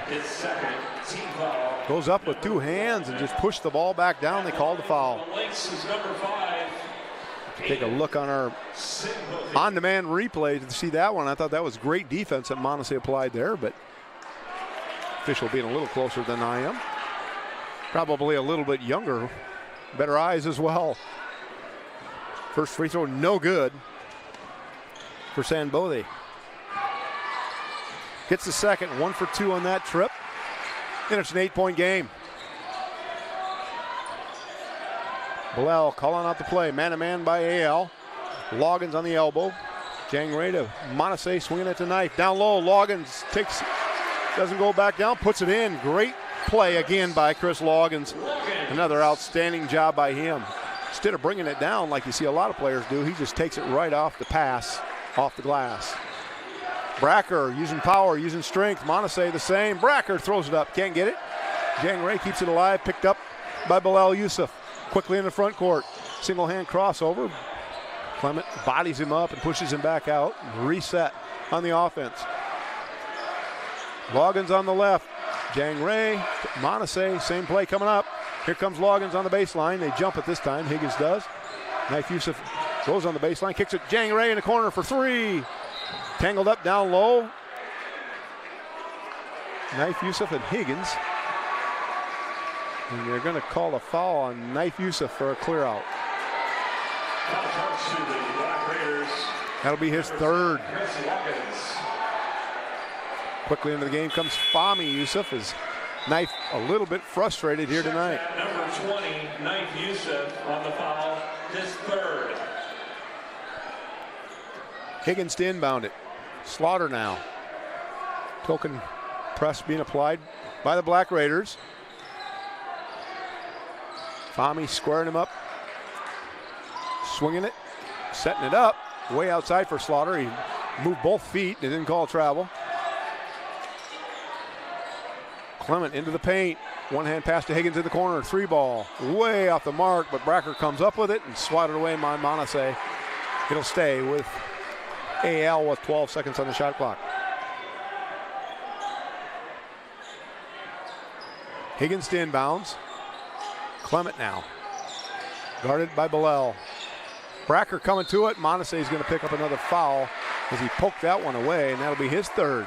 His second team foul. Goes up with two hands and just pushed the ball back down. They called the foul. The Lynx is number 5. Take a look on our on-demand replay to see that one. I thought that was great defense that Montse applied there, but official being a little closer than I am. Probably a little bit younger. Better eyes as well. First free throw, no good for Sanbodhi. Gets the second, 1 for 2 on that trip. And it's an 8-point game. Bilal calling out the play. Man-to-man by AL. Loggins on the elbow. Jang Ray to Montse swinging it to Knife. Down low, Loggins doesn't go back down, puts it in. Great play again by Chris Loggins. Another outstanding job by him. Instead of bringing it down like you see a lot of players do, he just takes it right off the pass, off the glass. Bracker using power, using strength. Montse the same. Bracker throws it up, can't get it. Jang Ray keeps it alive, picked up by Bilal Yusuf. Quickly in the front court. Single hand crossover. Clement bodies him up and pushes him back out. Reset on the offense. Loggins on the left. Jang Ray, Montse, same play coming up. Here comes Loggins on the baseline. They jump it this time, Higgins does. Knife Yusuf goes on the baseline, kicks it. Jang Ray in the corner for 3. Tangled up down low. Knife Yusuf and Higgins. And they're going to call a foul on Knife Yusuf for a clear out. That'll be his third. Quickly into the game comes Fahmy Yusuf. As Knife a little bit frustrated here tonight. Number 20, Knife Yusuf on the foul, his third. Higgins to inbound it. Slaughter now. Token press being applied by the Black Raiders. Fahmy squaring him up. Swinging it. Setting it up. Way outside for Slaughter. He moved both feet and didn't call travel. Clement into the paint. One hand pass to Higgins in the corner. 3 ball. Way off the mark, but Bracker comes up with it and swatted away by Montse. It'll stay with AL with 12 seconds on the shot clock. Higgins to inbounds. Clement now. Guarded by Bilal. Bracker coming to it. Montse is going to pick up another foul as he poked that one away, and that'll be his third.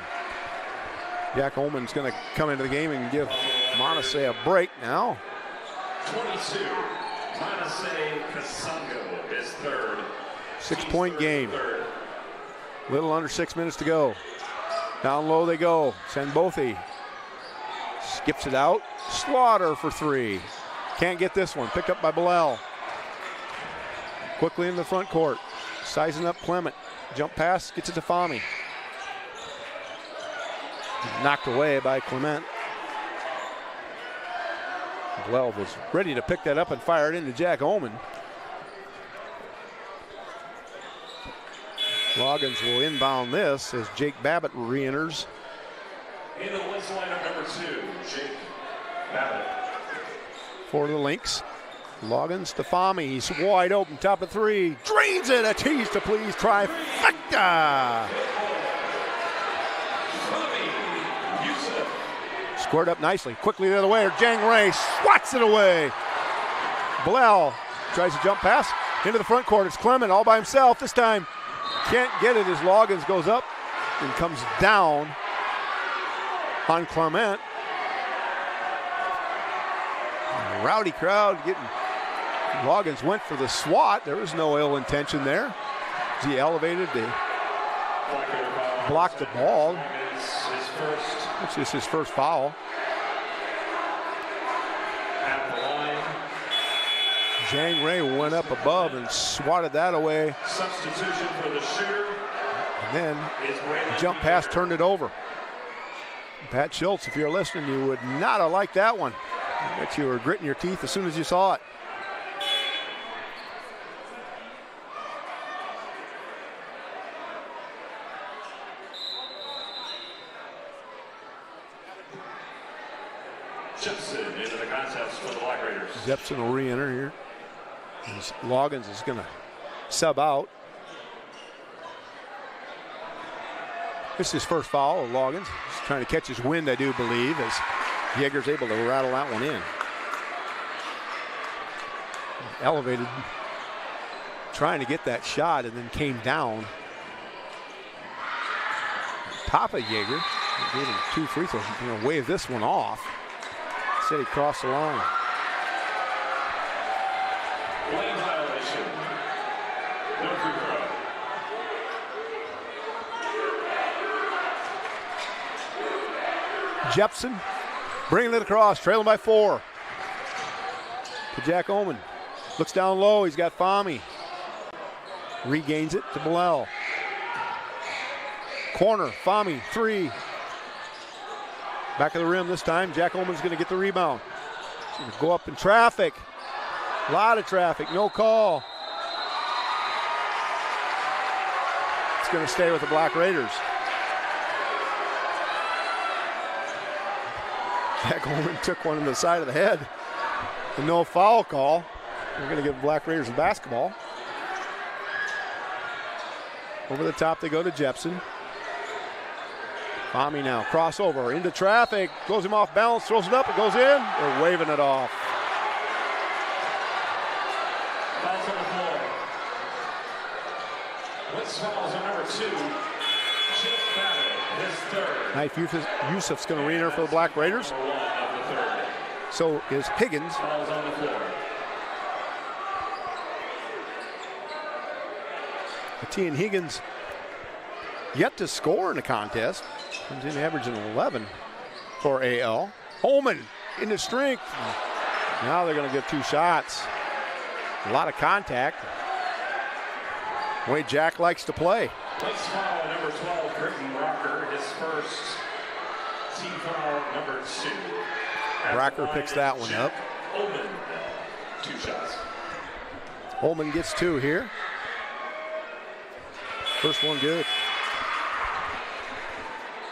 Jack Ullman's going to come into the game and give Montse a break now. 22, Montse Casango, his third. 6-point game. Little under 6 minutes to go. Down low they go. Sanbodhi skips it out. Slaughter for 3. Can't get this one. Picked up by Bilal. Quickly in the front court. Sizing up Clement. Jump pass. Gets it to Fahmy. Knocked away by Clement. Bilal was ready to pick that up and fire it into Jack Ullman. Loggins will inbound this as Jake Babbitt re-enters. In the Lynx lineup, number 2, Jake Babbitt. For the Lynx. Loggins to Fahmy. He's wide open, top of 3. Drains it. A tease to please. Trifecta. Squared up nicely. Quickly the other way. Jang Ray swats it away. Bilal tries to jump pass into the front court. It's Clement all by himself. This time Can't get it as Loggins goes up and comes down on Clement. Rowdy crowd getting. Loggins went for the swat. There was no ill intention there. As he elevated, they blocked the ball. Which is his first foul. Zhang Ray went up above and swatted that away. Substitution for the shooter. And then the jump pass turned it over. Pat Schultz, if you're listening, you would not have liked that one. I bet you were gritting your teeth as soon as you saw it. Jepson into the contest for the Black Raiders. Jepson will re-enter here. And Loggins is going to sub out. This is his first foul of Loggins. He's trying to catch his wind, I do believe, as Yeager's able to rattle that one in. Elevated, trying to get that shot, and then came down. Top of Yeager. Gave him 2 free throws. He's going to wave this one off. Said he crossed the line. Lane violation. No free throw. Jepson bringing it across, trailing by 4. To Jack Oman. Looks down low, he's got Fahmy. Regains it to Bilal. Corner, Fahmy, 3. Back of the rim this time. Jack Oman's going to get the rebound. He's going to go up in traffic. A lot of traffic, no call. It's going to stay with the Black Raiders. Jack Oman took one in the side of the head. And no foul call. We're going to give the Black Raiders the basketball. Over the top they go to Jepson. Fahmy now, crossover into traffic, goes him off balance, throws it up, it goes in. They're waving it off. Fouls on the floor. What's fouls on number 2? Chip Babbitt, his third. Knife Yusuf's going to re-enter for the Black Raiders. So is Higgins. Fouls on the floor. Etienne Higgins yet to score in the contest. Comes in averaging 11 for AL. Holman into strength. Now they're going to get 2 shots. A lot of contact. The way Jack likes to play. Place foul number 12, Britton Rocker, his first. Team foul number 2. Rocker picks that one up. Holman, 2 shots. Holman gets 2 here. First one good.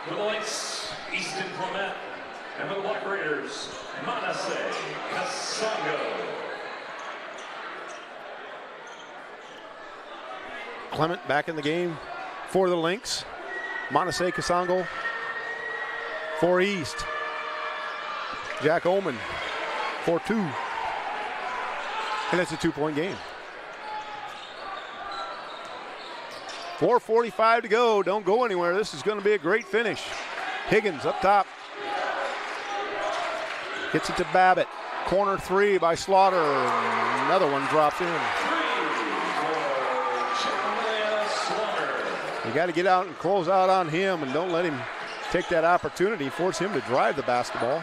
For the Lynx, Easton Clement, and for the Black Raiders, Manasseh Kasango. Clement back in the game for the Lynx. Manasseh Kasango for East. Jack Oman for 2. And it's a 2-point game. 4:45 to go. Don't go anywhere. This is going to be a great finish. Higgins up top. Gets it to Babbitt. Corner 3 by Slaughter. Another one drops in. You got to get out and close out on him and don't let him take that opportunity. Force him to drive the basketball.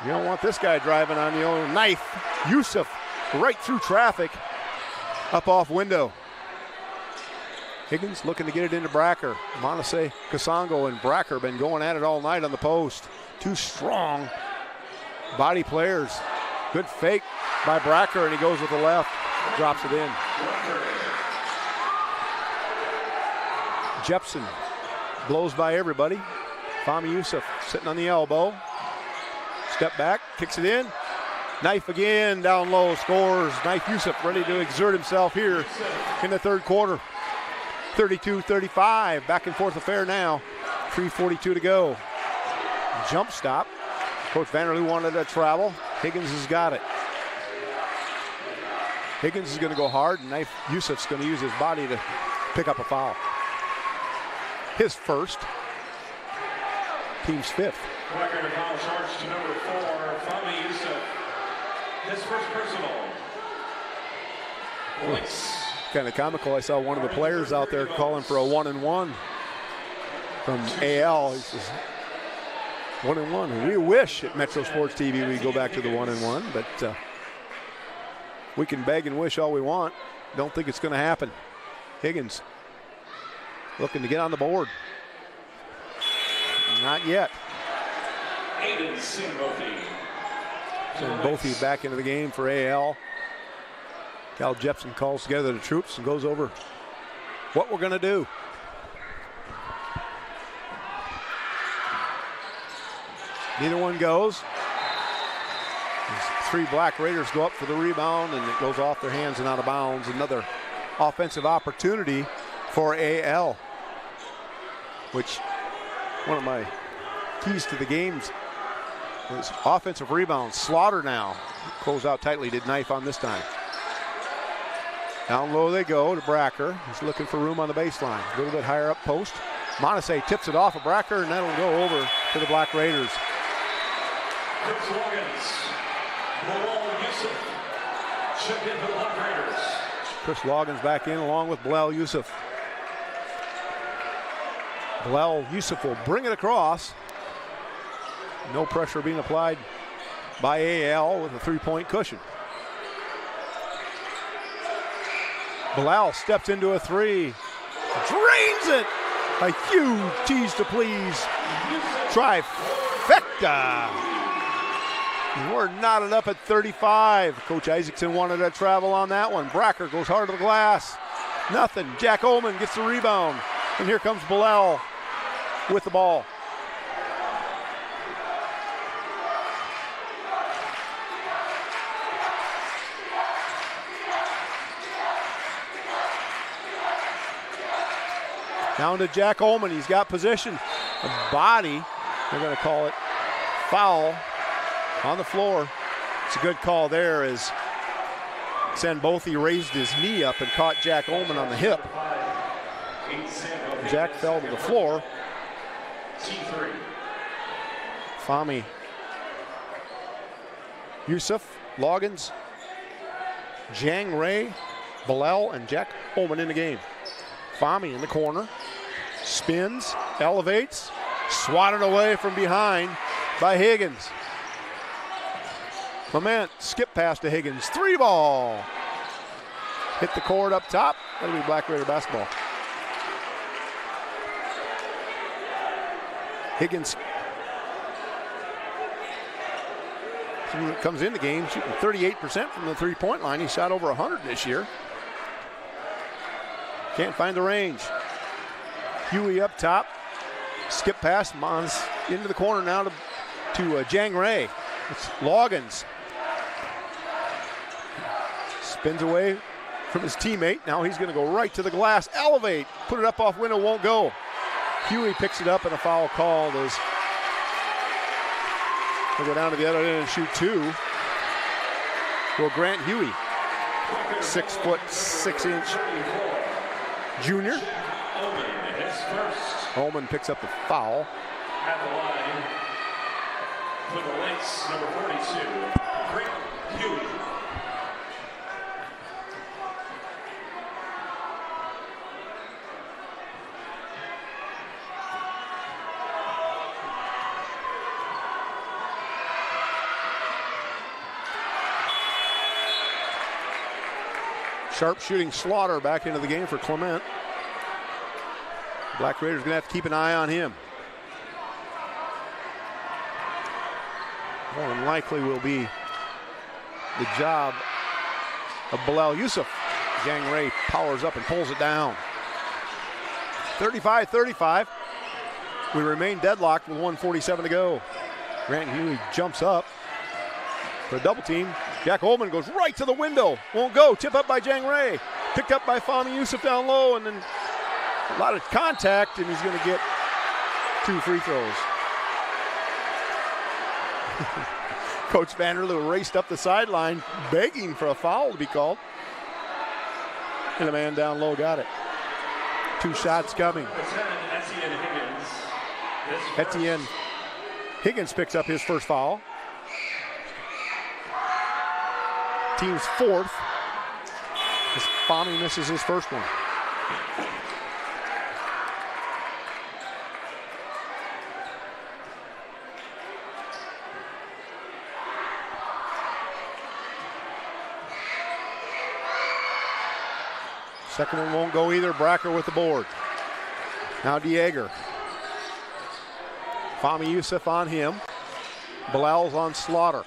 You don't want this guy driving on you. Knife. Yusuf right through traffic. Up off window. Higgins looking to get it into Bracker. Manasseh Kasango and Bracker been going at it all night on the post. 2 strong body players. Good fake by Bracker, and he goes with the left. Drops it in. Jepson blows by everybody. Fahmy Yusuf sitting on the elbow. Step back, kicks it in. Knife again, down low, scores. Knife Yusuf ready to exert himself here in the third quarter. 32-35, back and forth affair now. 3:42 to go. Jump stop. Coach Vanderloo wanted to travel. Higgins has got it. Higgins is going to go hard, and Knife Yusuf's going to use his body to pick up a foul. His first. Team's fifth. Record of foul charge to number 4, Fahmi Yusuf. His first personal. Lynx. Kind of comical. I saw one of the players out there calling for a 1-and-1 from AL. He says, 1-and-1. We wish at Metro Sports TV we go back to the 1-and-1, but we can beg and wish all we want. Don't think it's going to happen. Higgins looking to get on the board. Not yet. Aiden Sambothy. Sambothy back into the game for AL. Cal Jepson calls together the troops and goes over what we're going to do. Neither one goes. These 3 Black Raiders go up for the rebound, and it goes off their hands and out of bounds. Another offensive opportunity for AL, which one of my keys to the games was offensive rebounds. Slaughter now closed out tightly, did knife on this time. Down low they go to Bracker. He's looking for room on the baseline. A little bit higher up post. Monasay tips it off of Bracker, and that'll go over to the Black Raiders. Chris Loggins. Bilal Yusuf. Check into the Black Raiders. Chris Loggins back in along with Bilal Yusuf. Bilal Yusuf will bring it across. No pressure being applied by AL with a 3-point cushion. Bilal steps into a 3. Drains it. A huge tease to please. Trifecta. We're knotted up at 35. Coach Isaacson wanted to travel on that one. Bracker goes hard to the glass. Nothing. Jack Ullman gets the rebound. And here comes Bilal with the ball. Down to Jack Ullman. He's got position. A body. They're going to call it foul on the floor. It's a good call there as Sambothy raised his knee up and caught Jack Ullman on the hip. Jack fell to the floor. Fahmi Yusuf, Loggins, Jang Ray, Bilal, and Jack Ullman in the game. Fahmi in the corner. Spins, elevates, swatted away from behind by Higgins. Clement, skip pass to Higgins. 3 ball. Hit the cord up top. That'll be Black Raider basketball. Higgins comes in the game shooting 38% from the 3-point line. He shot over 100 this year. Can't find the range. Huey up top. Skip pass. Mons into the corner now to Jang Ray. It's Loggins. Spins away from his teammate. Now he's going to go right to the glass. Elevate. Put it up off window. Won't go. Huey picks it up and a foul called as he'll go down to the other end and shoot 2. Will Grant Huey. 6'6" junior. Ullman picks up the foul. At the line for the Lynx, number 42, Grant Huey. Sharp shooting Slaughter back into the game for Clement. Black Raiders gonna have to keep an eye on him. More than likely will be the job of Bilal Yusuf. Jang Ray powers up and pulls it down. 35-35. We remain deadlocked with 1:47 to go. Grant Huey jumps up for a double team. Jack Ullman goes right to the window. Won't go. Tip up by Jang Ray. Picked up by Fahmi Yusuf down low, and then a lot of contact, and he's going to get 2 free throws. Coach Vanderloo raced up the sideline, begging for a foul to be called. And a man down low got it. 2 shots coming. Etienne Higgins picks up his first foul. Team's 4th. As Fahmy misses his first one. Second one won't go either. Bracker with the board. Now Dieger. Fahmy Youssef on him. Bilal's on Slaughter.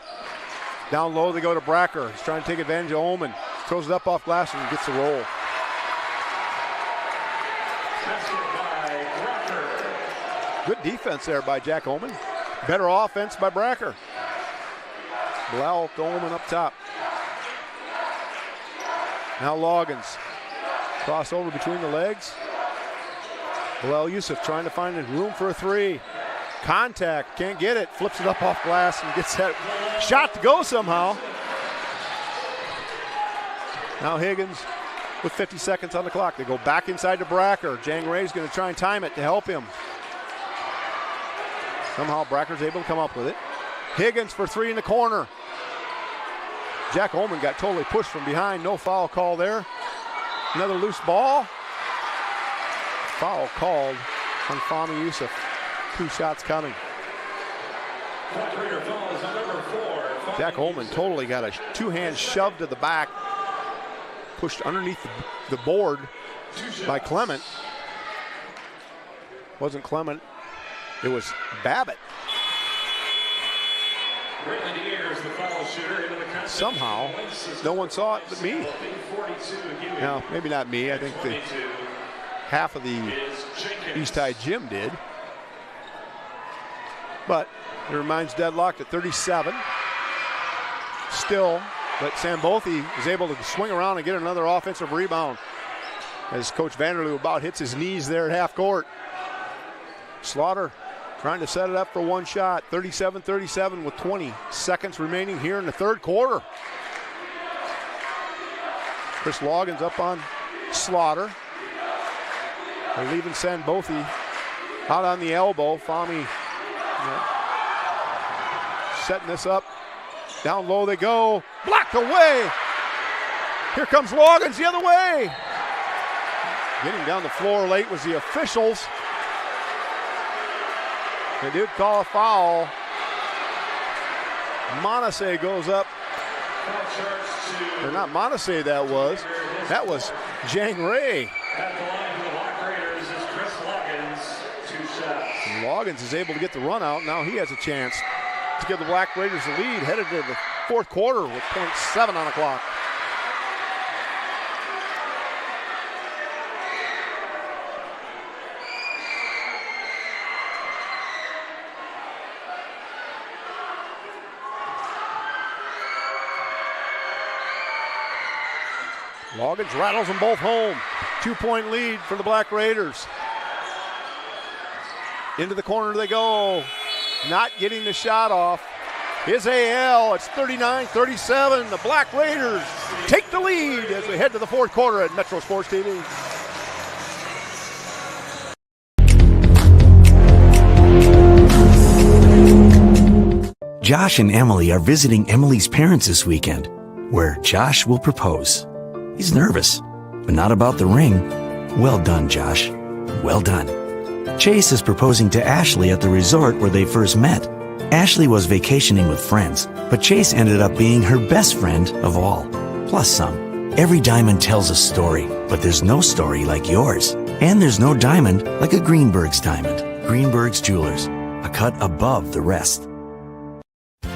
Down low they go to Bracker. He's trying to take advantage of Omen. Throws it up off glass and gets the roll. Good defense there by Jack Omen. Better offense by Bracker. Bilal to Omen up top. Now Loggins. Crossover between the legs. Bilal Youssef trying to find room for a 3. Contact, can't get it. Flips it up off glass and gets that shot to go somehow. Now Higgins with 50 seconds on the clock. They go back inside to Bracker. Jang Ray's going to try and time it to help him. Somehow Bracker's able to come up with it. Higgins for 3 in the corner. Jack Omen got totally pushed from behind. No foul call there. Another loose ball. Foul called on Fahmy Youssef. 2 shots coming. Jack Omen totally got a 2-hand shove to the back. Pushed underneath the board by Clement. Wasn't Clement, it was Babbitt. Somehow, no one saw it but me. No, maybe not me. I think half of the East High gym did. But it remains deadlocked at 37. Still, but Sambothi is able to swing around and get another offensive rebound as Coach Vanderloo about hits his knees there at half court. Slaughter trying to set it up for 1 shot. 37-37 with 20 seconds remaining here in the 3rd quarter. Chris Loggins up on Slaughter. They're leaving Sambothi out on the elbow. Fahmy setting this up. Down low they go. Blocked away. Here comes Loggins the other way. Getting down the floor late was the officials. They did call a foul. Monase goes up. Or not Monase that was. That was Jang Ray. Loggins is able to get the run out. Now he has a chance to give the Black Raiders the lead, headed to the 4th quarter with .7 on the clock. Loggins rattles them both home. 2-point lead for the Black Raiders. Into the corner they go. Not getting the shot off. Is AL. It's 39-37. The Black Raiders take the lead as we head to the 4th quarter at Metro Sports TV. Josh and Emily are visiting Emily's parents this weekend, where Josh will propose. He's nervous, but not about the ring. Well done, Josh. Well done. Chase is proposing to Ashley at the resort where they first met. Ashley was vacationing with friends, but Chase ended up being her best friend of all, plus some. Every diamond tells a story, but there's no story like yours. And there's no diamond like a Greenberg's diamond. Greenberg's Jewelers, a cut above the rest.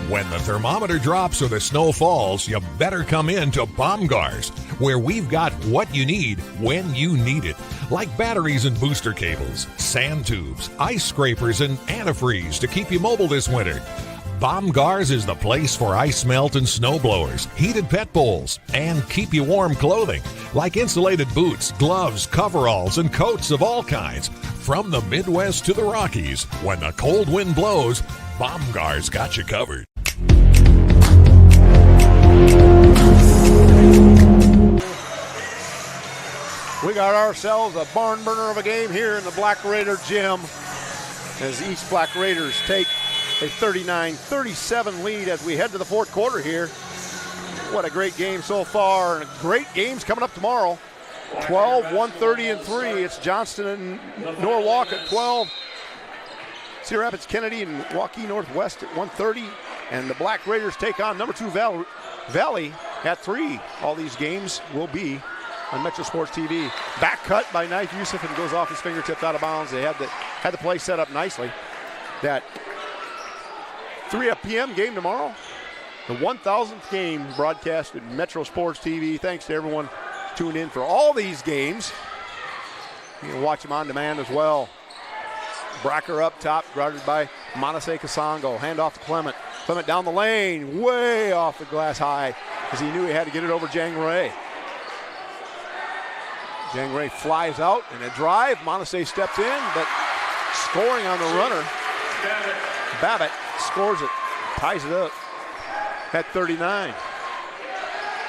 When the thermometer drops or the snow falls, you better come in to Baumgars, where we've got what you need when you need it. Like batteries and booster cables, sand tubes, ice scrapers, and antifreeze to keep you mobile this winter. Baumgars is the place for ice melt and snow blowers, heated pet bowls, and keep you warm clothing, like insulated boots, gloves, coveralls, and coats of all kinds. From the Midwest to the Rockies, when the cold wind blows, Baumgars got you covered. We got ourselves a barn burner of a game here in the Black Raider gym as the East Black Raiders take a 39-37 lead as we head to the fourth quarter here. What a great game so far, and great games coming up tomorrow. 12, 130, and 3. It's Johnston and Norwalk at 12. Cedar Rapids, Kennedy, and Waukee Northwest at 1:30. And the Black Raiders take on number 2 Valley at 3. All these games will be on Metro Sports TV. Back cut by Knife Yusuf and goes off his fingertips out of bounds. They had the play set up nicely. That 3 p.m. game tomorrow. The 1,000th game broadcast at Metro Sports TV. Thanks to everyone tuned in for all these games. You can watch them on demand as well. Bracker up top, guarded by Monase Kasongo. Hand off to Clement. Clement down the lane, way off the glass high, because he knew he had to get it over Jang Ray. Jang Ray flies out in a drive. Monase steps in, but scoring on the runner. Babbitt scores it, ties it up at 39.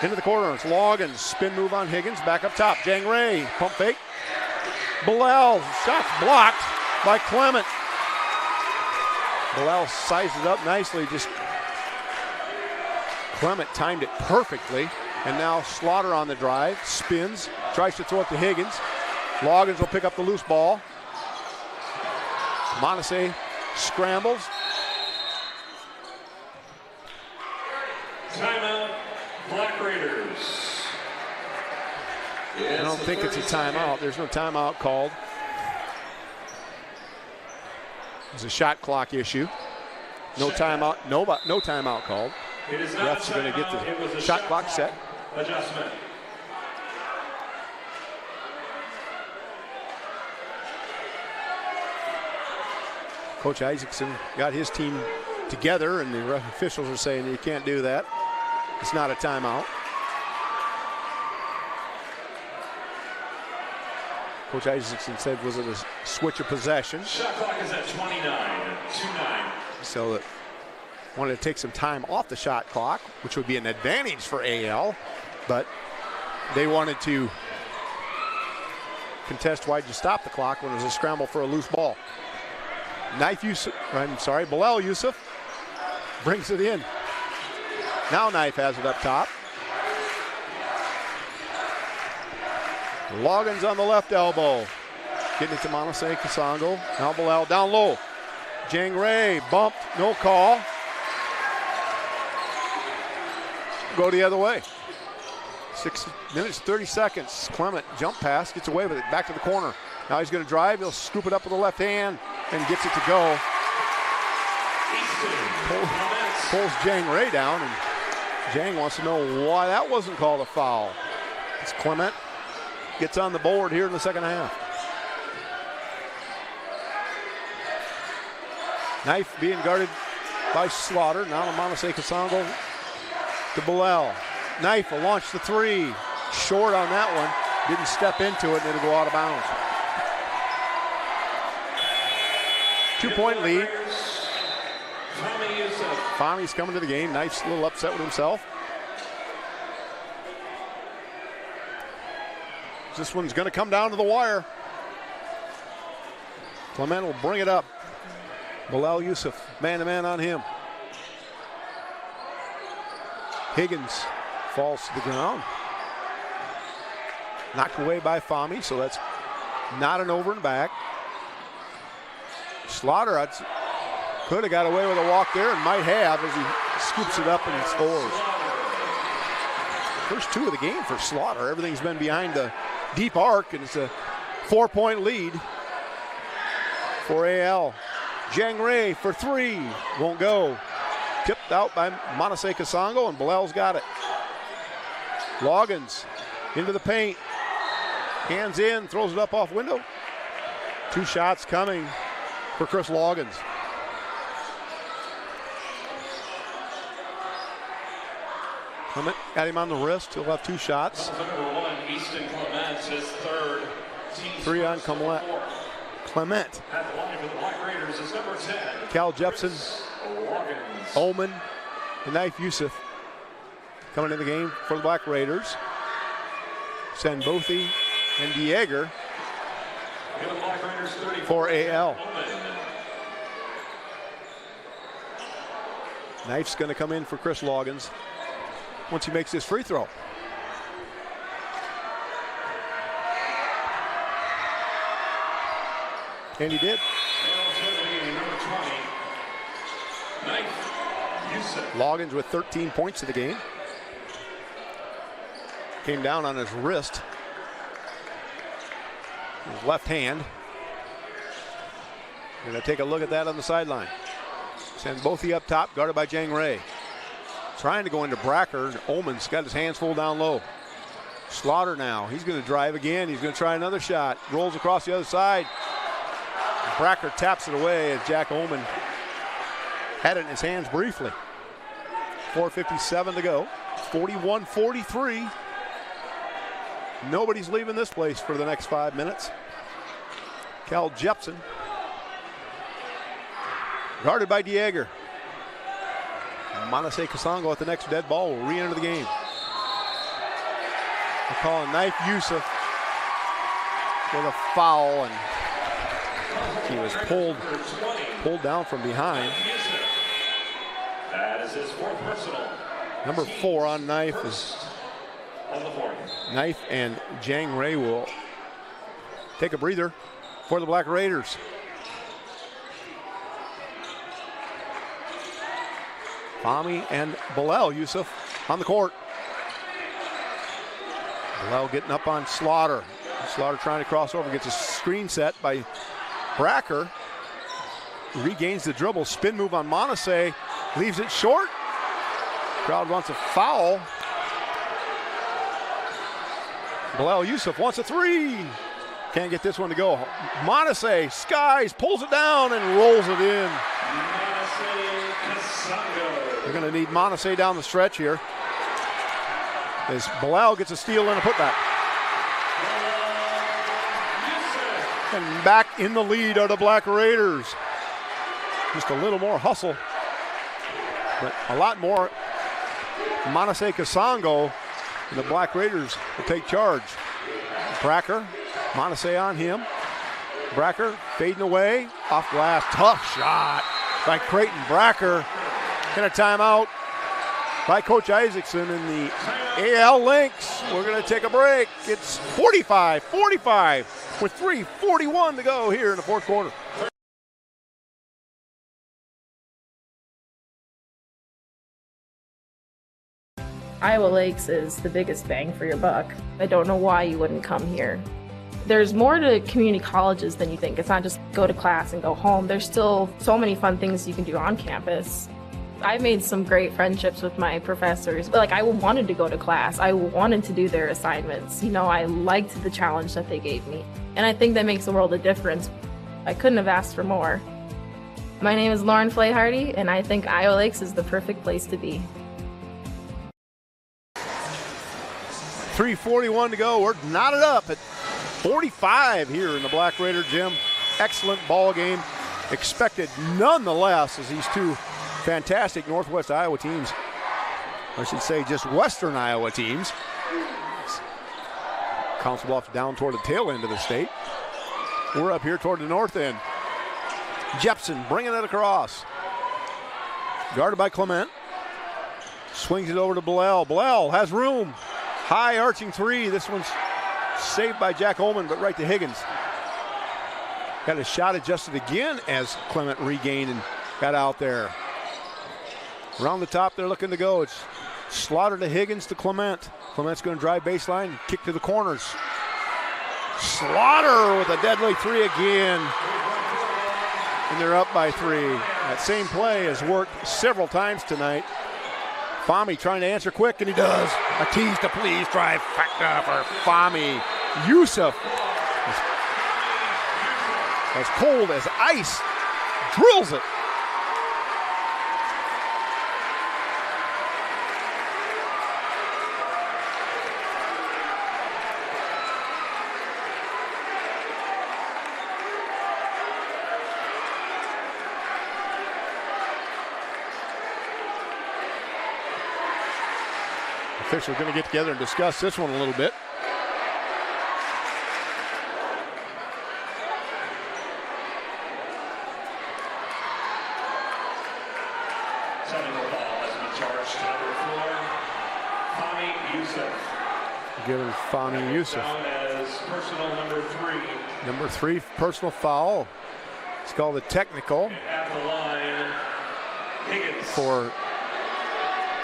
Into the corner, it's Loggins. Spin move on Higgins, back up top. Jang Ray, pump fake. Bilal, shot's blocked by Clement. Bilal sized it up nicely. Just Clement timed it perfectly. And now Slaughter on the drive, spins, tries to throw it to Higgins. Loggins will pick up the loose ball. Monase scrambles. Timeout, Black Raiders. I don't think it's a timeout. There's no timeout called. It's a shot clock issue. No timeout. No timeout called. Refs are going to get the shot clock set. Adjustment. Coach Isaacson got his team together, and the ref officials are saying you can't do that. It's not a timeout. Coach Isaacson said, was it a switch of possession? Shot clock is at 29. So that wanted to take some time off the shot clock, which would be an advantage for AL, but they wanted to contest why'd you stop the clock when it was a scramble for a loose ball. Bilal Yusuf brings it in. Now Knife has it up top. Loggins on the left elbow. Getting it to Monase Kasongo. Now Bilal down low. Jang Ray bumped, no call. Go the other way. 6 minutes, 30 seconds. Clement jump pass, gets away with it, back to the corner. Now he's going to drive, he'll scoop it up with the left hand and gets it to go. Pulls Jang Ray down, and Jang wants to know why that wasn't called a foul. It's Clement gets on the board here in the second half. Knife being guarded by Slaughter. Now Monase Kasongo to Bilal. Knife will launch the three. Short on that one. Didn't step into it, and it'll go out of bounds. 2-point lead. Fahmy's coming to the game. Knife's a little upset with himself. This one's going to come down to the wire. Clement will bring it up. Bilal Yusuf, man-to-man on him. Higgins falls to the ground. Knocked away by Fahmy, so that's not an over and back. Slaughter could have got away with a walk there and might have as he scoops it up and scores. First 2 of the game for Slaughter. Everything's been behind the deep arc, and it's a 4-point lead for AL. Jang Ray for 3, won't go. Tipped out by Monase Kasongo, and Bilal's got it. Loggins into the paint. Hands in, throws it up off window. 2 shots coming for Chris Loggins. Clement got him on the wrist. He'll have 2 shots. Number 1, Easton Clement, his third. 3 on Clement. At the line for the Black Raiders is number 10. Cal Jepson, Oman, and Knife Yusuf coming in the game for the Black Raiders. Senbothi and Dieger for AL. Knife's going to come in for Chris Loggins once he makes this free throw. And he did. Loggins with 13 points in the game. Came down on his wrist. His left hand. We're going to take a look at that on the sideline. Send Bothy up top, guarded by Jang Ray. Trying to go into Bracker. Ullman's got his hands full down low. Slaughter now. He's going to drive again. He's going to try another shot. Rolls across the other side. Bracker taps it away as Jack Ullman had it in his hands briefly. 4:57 to go. 41-43. Nobody's leaving this place for the next 5 minutes. Cal Jepson. Guarded by Dieger. Manasseh Kasongo at the next dead ball will re-enter the game. They're calling Knife Yusuf with a foul, and he was pulled down from behind. That is his fourth personal. Number 4 on Knife is Knife, and Jang Ray will take a breather for the Black Raiders. Fahmy and Bilal Yusuf on the court. Bilal getting up on Slaughter. Slaughter trying to cross over, gets a screen set by Bracker. Regains the dribble, spin move on Manasseh, leaves it short. Crowd wants a foul. Bilal Yusuf wants a three. Can't get this one to go. Manasseh skies, pulls it down and rolls it in. They're going to need Manasseh down the stretch here as Bilal gets a steal and a putback. And back in the lead are the Black Raiders. Just a little more hustle, but a lot more Manasseh Kasongo, and the Black Raiders will take charge. Bracker, Manasseh on him. Bracker fading away, off glass, tough shot by Creighton. Bracker in a timeout by Coach Isaacson in the AL Lynx. We're going to take a break. It's 45-45 with 3:41 to go here in the fourth quarter. Iowa Lakes is the biggest bang for your buck. I don't know why you wouldn't come here. There's more to community colleges than you think. It's not just go to class and go home. There's still so many fun things you can do on campus. I've made some great friendships with my professors. Like, I wanted to go to class. I wanted to do their assignments. You know, I liked the challenge that they gave me. And I think that makes a world of difference. I couldn't have asked for more. My name is Lauren Flay-Hardy, and I think Iowa Lakes is the perfect place to be. 3:41 to go. We're knotted up at 45 here in the Black Raider gym. Excellent ball game. Expected nonetheless as these two fantastic Northwest Iowa teams, I should say just Western Iowa teams. Council Bluffs down toward the tail end of the state. We're up here toward the north end. Jepson bringing it across. Guarded by Clement. Swings it over to Bilal. Bilal has room. High arching three. This one's saved by Jack Ullman, but right to Higgins. Got a shot adjusted again as Clement regained and got out there. Around the top, they're looking to go. It's Slaughter to Higgins to Clement. Clement's going to drive baseline, kick to the corners. Slaughter with a deadly three again. And they're up by 3. That same play has worked several times tonight. Fahmy trying to answer quick, and he does. A tease to please trifecta for Fahmy. Yusuf, as cold as ice, drills it. Officials going to get together and discuss this one a little bit. Technical foul has been charged to number 4, Fahmy Youssef. Given Fahmy Youssef. Down as personal number 3. Number 3, personal foul. It's called a technical. And at the line, Higgins. For,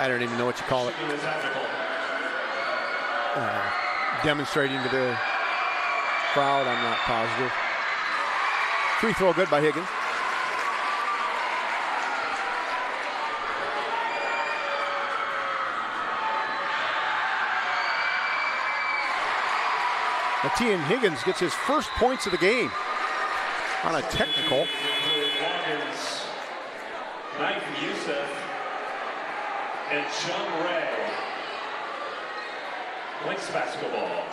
I don't even know what you call it. Demonstrating to the crowd, I'm not positive. Free throw good by Higgins. Etienne Higgins gets his first points of the game on a technical. Knife Youssef and Jamma. Lynx basketball.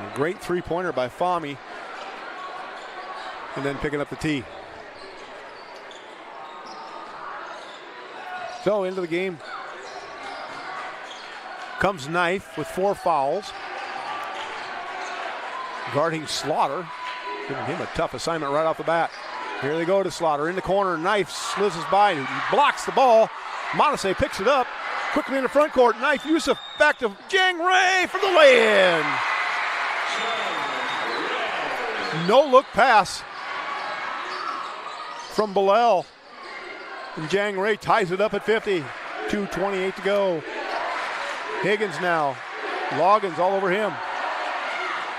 A great three-pointer by Fahmy. And then picking up the tee. So into the game comes Knife with 4 fouls. Guarding Slaughter. Giving him a tough assignment right off the bat. Here they go to Slaughter in the corner. Knife slizzes by. He blocks the ball. Monase picks it up. Quickly in the front court. Knife Youssef back to Jang Ray for the lay-in. No look pass from Bilal. And Jang Ray ties it up at 50. 2:28 to go. Higgins now. Loggins all over him.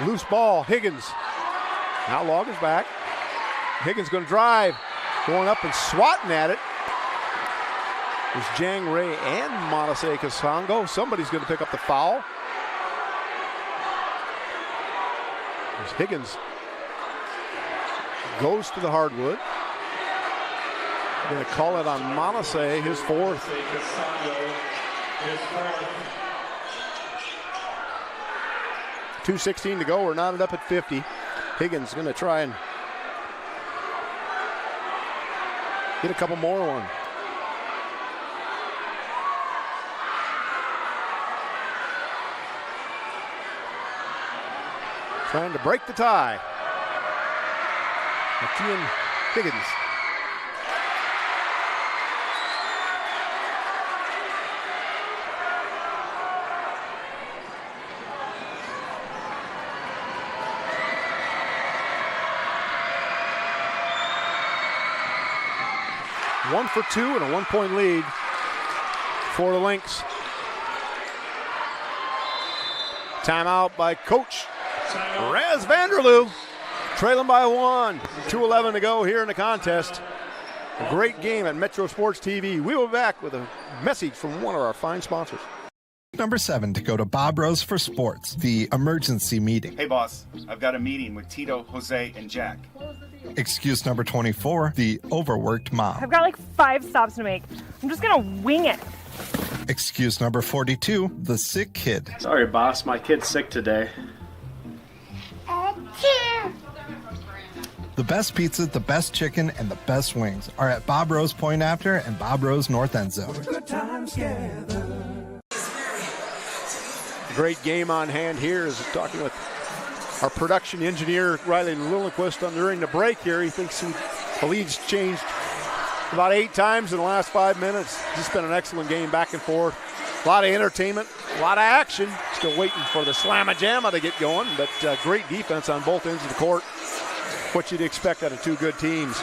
Loose ball. Higgins. Now Loggins back. Higgins going to drive. Going up and swatting at it. There's Jang Ray and Monase Kasongo. Somebody's going to pick up the foul. There's Higgins. Goes to the hardwood. Going to call it on Monase, his 4th. 2:16 to go. We're knotted up at 50. Higgins going to try and get a couple more on. Trying to break the tie. Etienne Higgins. One for 2 and a 1-point lead for the Lynx. Timeout by Coach Raz Vanderloo. Trailing by 1. 2:11 to go here in the contest. A great game at Metro Sports TV. We will be back with a message from one of our fine sponsors. Number 7 to go to Bob Rose for Sports, the emergency meeting. Hey boss, I've got a meeting with Tito, Jose, and Jack. Excuse number 24, the overworked mom. I've got like 5 stops to make. I'm just gonna wing it. Excuse number 42, the sick kid. Sorry boss, my kid's sick today. The best pizza, the best chicken, and the best wings are at Bob Rose Point After and Bob Rose North End Zone. Great game on hand here as talking with our production engineer, Riley Lillenquist, during the break here. He thinks the lead's changed about 8 times in the last 5 minutes. It's been an excellent game back and forth. A lot of entertainment, a lot of action. Still waiting for the Slamma Jamma to get going, but great defense on both ends of the court. What you'd expect out of 2 good teams.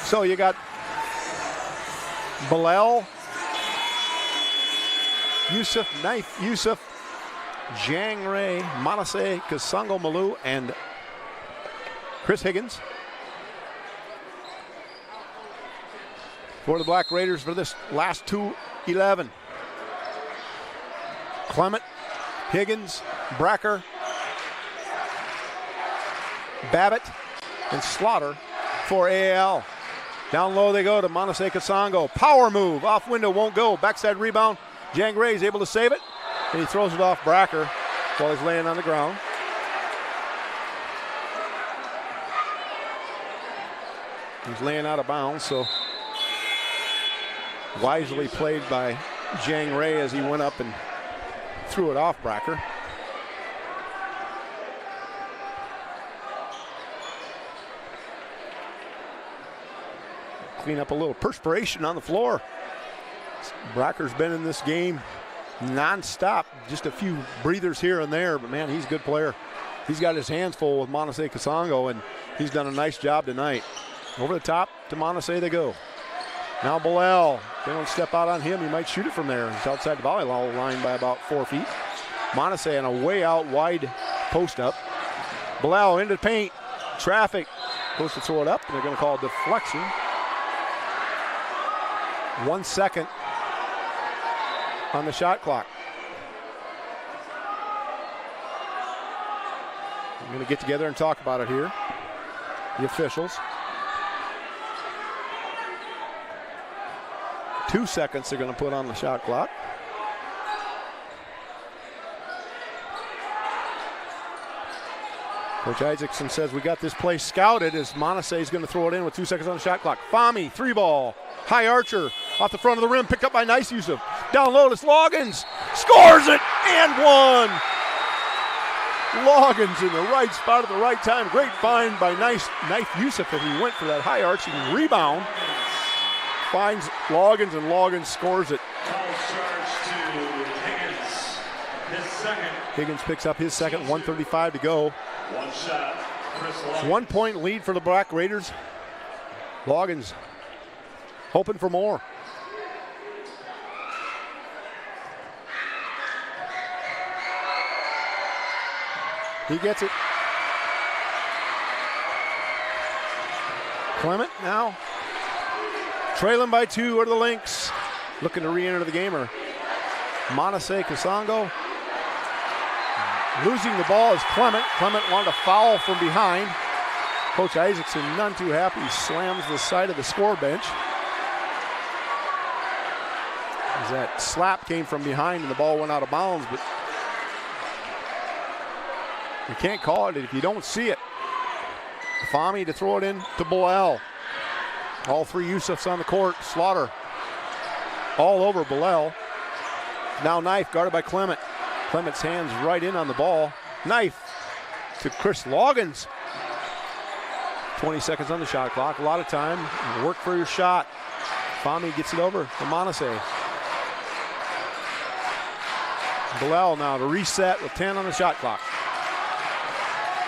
So you got Bilal, Youssef, Knife Youssef, Jang Ray, Monase Kasongo Malou, and Chris Higgins for the Black Raiders for this last 2:11. Clement, Higgins, Bracker, Babbitt, and Slaughter for AAL. Down low they go to Monase Kasongo. Power move, off window, won't go. Backside rebound. Jang Ray is able to save it, and he throws it off Bracker while he's laying on the ground. He's laying out of bounds, so wisely played by Jang Ray as he went up and threw it off Bracker. clean up a little perspiration on the floor. Bracker's been in this game non-stop, just a few breathers here and there, but man, he's a good player. He's got his hands full with Monase Kasongo, and he's done a nice job tonight. Over the top to Monase they go. Now Bilal, they don't step out on him, he might shoot it from there. He's outside the volleyball line by about 4 feet. Monase on a way out wide post up. Bilal into the paint, traffic, goes to throw it up, and they're gonna call a deflection. 1 second on the shot clock. I'm going to get together and talk about it here. The officials. 2 seconds they're going to put on the shot clock. Coach Isaacson says we got this play scouted as Monase is going to throw it in with 2 seconds on the shot clock. Fahmy, 3-ball. High archer off the front of the rim, picked up by Nice Yusuf. Down low to Loggins, scores it, and one. Loggins in the right spot at the right time. Great find by Nice Yusuf as he went for that high arching rebound. Finds Loggins, and Loggins scores it. Higgins picks up his second, 1:35 to go. 1 point lead for the Black Raiders. Loggins hoping for more. He gets it. Clement now trailing by 2 are the Lynx. Looking to re-enter the game are Monase Kasongo. Losing the ball is Clement. Clement wanted a foul from behind. Coach Isaacson none too happy. He slams the side of the score bench. As that slap came from behind and the ball went out of bounds, but you can't call it if you don't see it. Fahmy to throw it in to Bilal. All 3 Yusufs on the court. Slaughter all over Bilal. Now Knife guarded by Clement. Clement's hands right in on the ball. Knife to Chris Loggins. 20 seconds on the shot clock. A lot of time. Work for your shot. Fahmy gets it over to Monase. Bilal now to reset with 10 on the shot clock.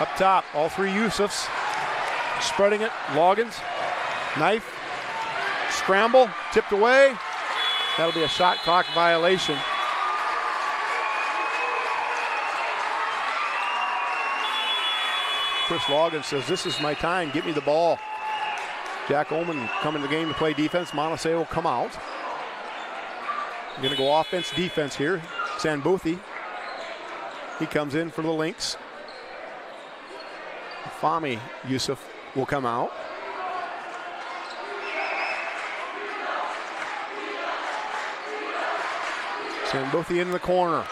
Up top, all 3 Yusufs. Spreading it, Loggins. Knife. Scramble, tipped away. That'll be a shot clock violation. Chris Loggins says, this is my time, get me the ball. Jack Ullman coming to the game to play defense. Monase will come out. We're gonna go offense, defense here. Sanbuthi, he comes in for the Lynx. Fahmy Yusuf will come out. Sanbuthi in the corner.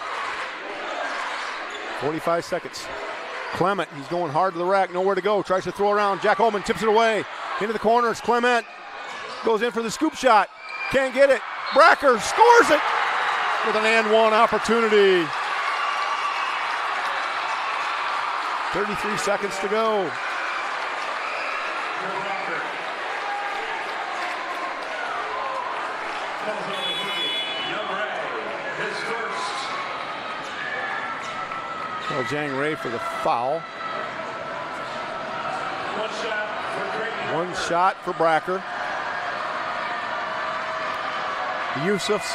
45 seconds. Clement, he's going hard to the rack, nowhere to go. Tries to throw around. Jack Ullman tips it away. Into the corner, it's Clement. Goes in for the scoop shot. Can't get it. Bracker scores it with an and one opportunity. 33 seconds to go. Well, Jang Ray for the foul. One shot for Bracker. The Yusufs,